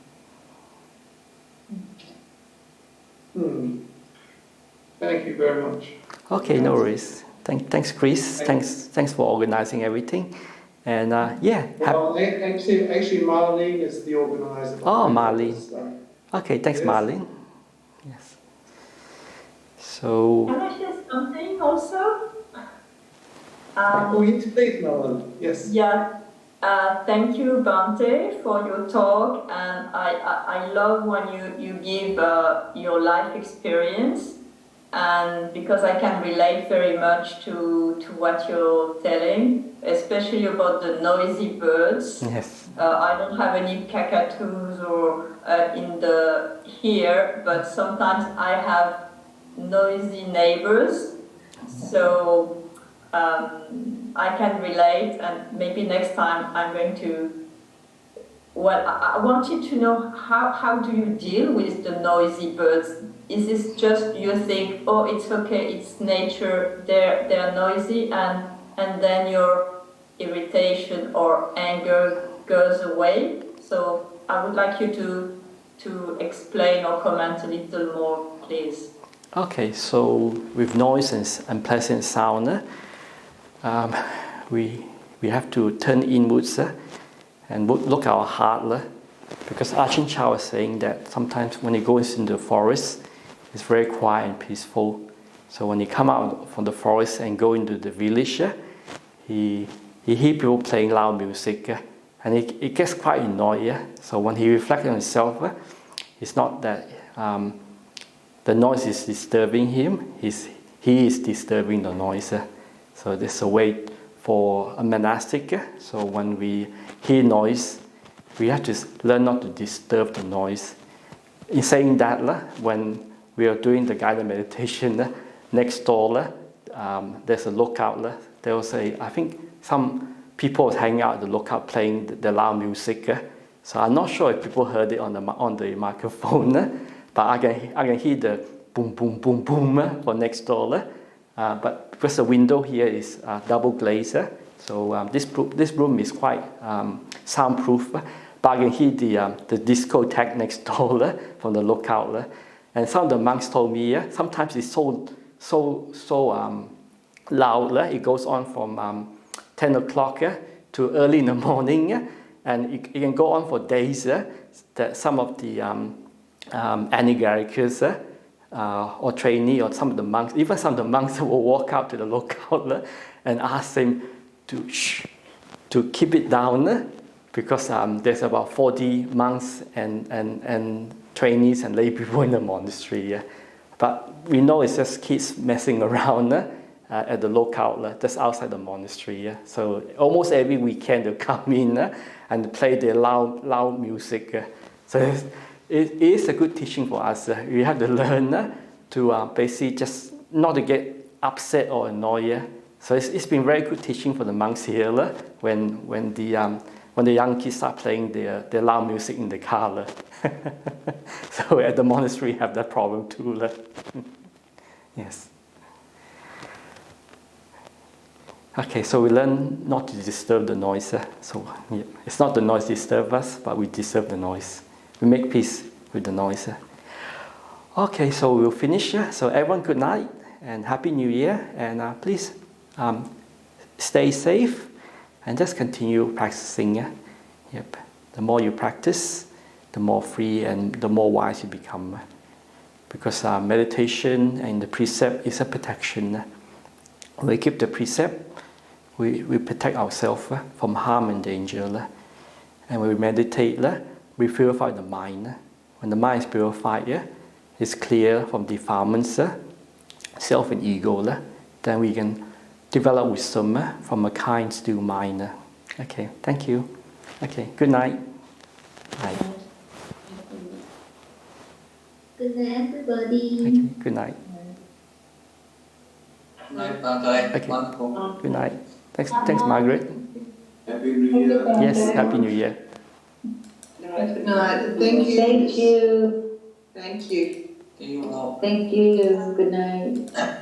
Thank you very much. Okay, no worries. Thanks, Chris. Thanks for organizing everything. And yeah. Well, actually, Marlene is the organizer. Oh, Marlene. So. Okay, thanks, Yes. Marlene. Yes. So. Can I share something also? Oh, yes, please, Marlene. Yes. Yeah. Thank you, Bhante, for your talk, and I love when you give your life experience, and because I can relate very much to what you're telling, especially about the noisy birds. Yes. I don't have any cockatoos or here, but sometimes I have noisy neighbors, so I can relate, and maybe next time I'm going to. Well, I wanted to know how do you deal with the noisy birds? Is this just you think, oh, it's okay, it's nature, they're noisy, and then your irritation or anger goes away? So I would like you to explain or comment a little more, please. Okay, so with noise and unpleasant sound, we have to turn inwards and look at our heart, because Ajahn Chah was saying that sometimes when he goes into the forest, it's very quiet and peaceful. So when he come out from the forest and go into the village, he hear people playing loud music, and it gets quite annoying. So when he reflects on himself, it's not that the noise is disturbing him, he is disturbing the noise. So there's a way for a monastic. So when we hear noise, we have to learn not to disturb the noise. In saying that, when we are doing the guided meditation, next door, there's a lookout. There was I think some people hang out at the lookout playing the loud music. So I'm not sure if people heard it on the microphone, but I can hear the boom, boom, boom, boom from next door. But because the window here is double glazed, so this room is quite soundproof. But I can hear the discotheque next door from the lookout. And some of the monks told me sometimes it's so loud. It goes on from 10 o'clock to early in the morning, and it can go on for days. That some of the anagaricus or trainee or some of the monks, even some of the monks will walk out to the lookout and ask them to keep it down, because there's about 40 monks and trainees and lay people in the monastery. But we know it's just kids messing around at the lookout just outside the monastery. So almost every weekend they'll come in and play their loud music. So it is a good teaching for us. We have to learn to basically just not to get upset or annoyed. So it's been very good teaching for the monks here when the young kids start playing their loud music in the car. So at the monastery we have that problem too. Yes. Okay, so we learn not to disturb the noise. So yeah, it's not the noise disturb us, but we disturb the noise. We make peace with the noise. Okay, so we'll finish. So everyone, good night and Happy New Year. And please stay safe and just continue practicing. Yep. The more you practice, the more free and the more wise you become. Because meditation and the precept is a protection. When we keep the precept, we protect ourselves from harm and danger. And when we meditate, we purify the mind. When the mind is purified, it's clear from defilements, self and ego, then we can develop wisdom from a kind, still mind. Okay, thank you. Okay, good night. Bye. Good night, everybody. Okay, good night. Good night, Bhante. Okay. Wonderful. Good night. Thanks, Margaret. Happy New Year. Yes, Happy New Year. Good night. Thank you. Thank you. Thank you. See you all. Thank you. Good night.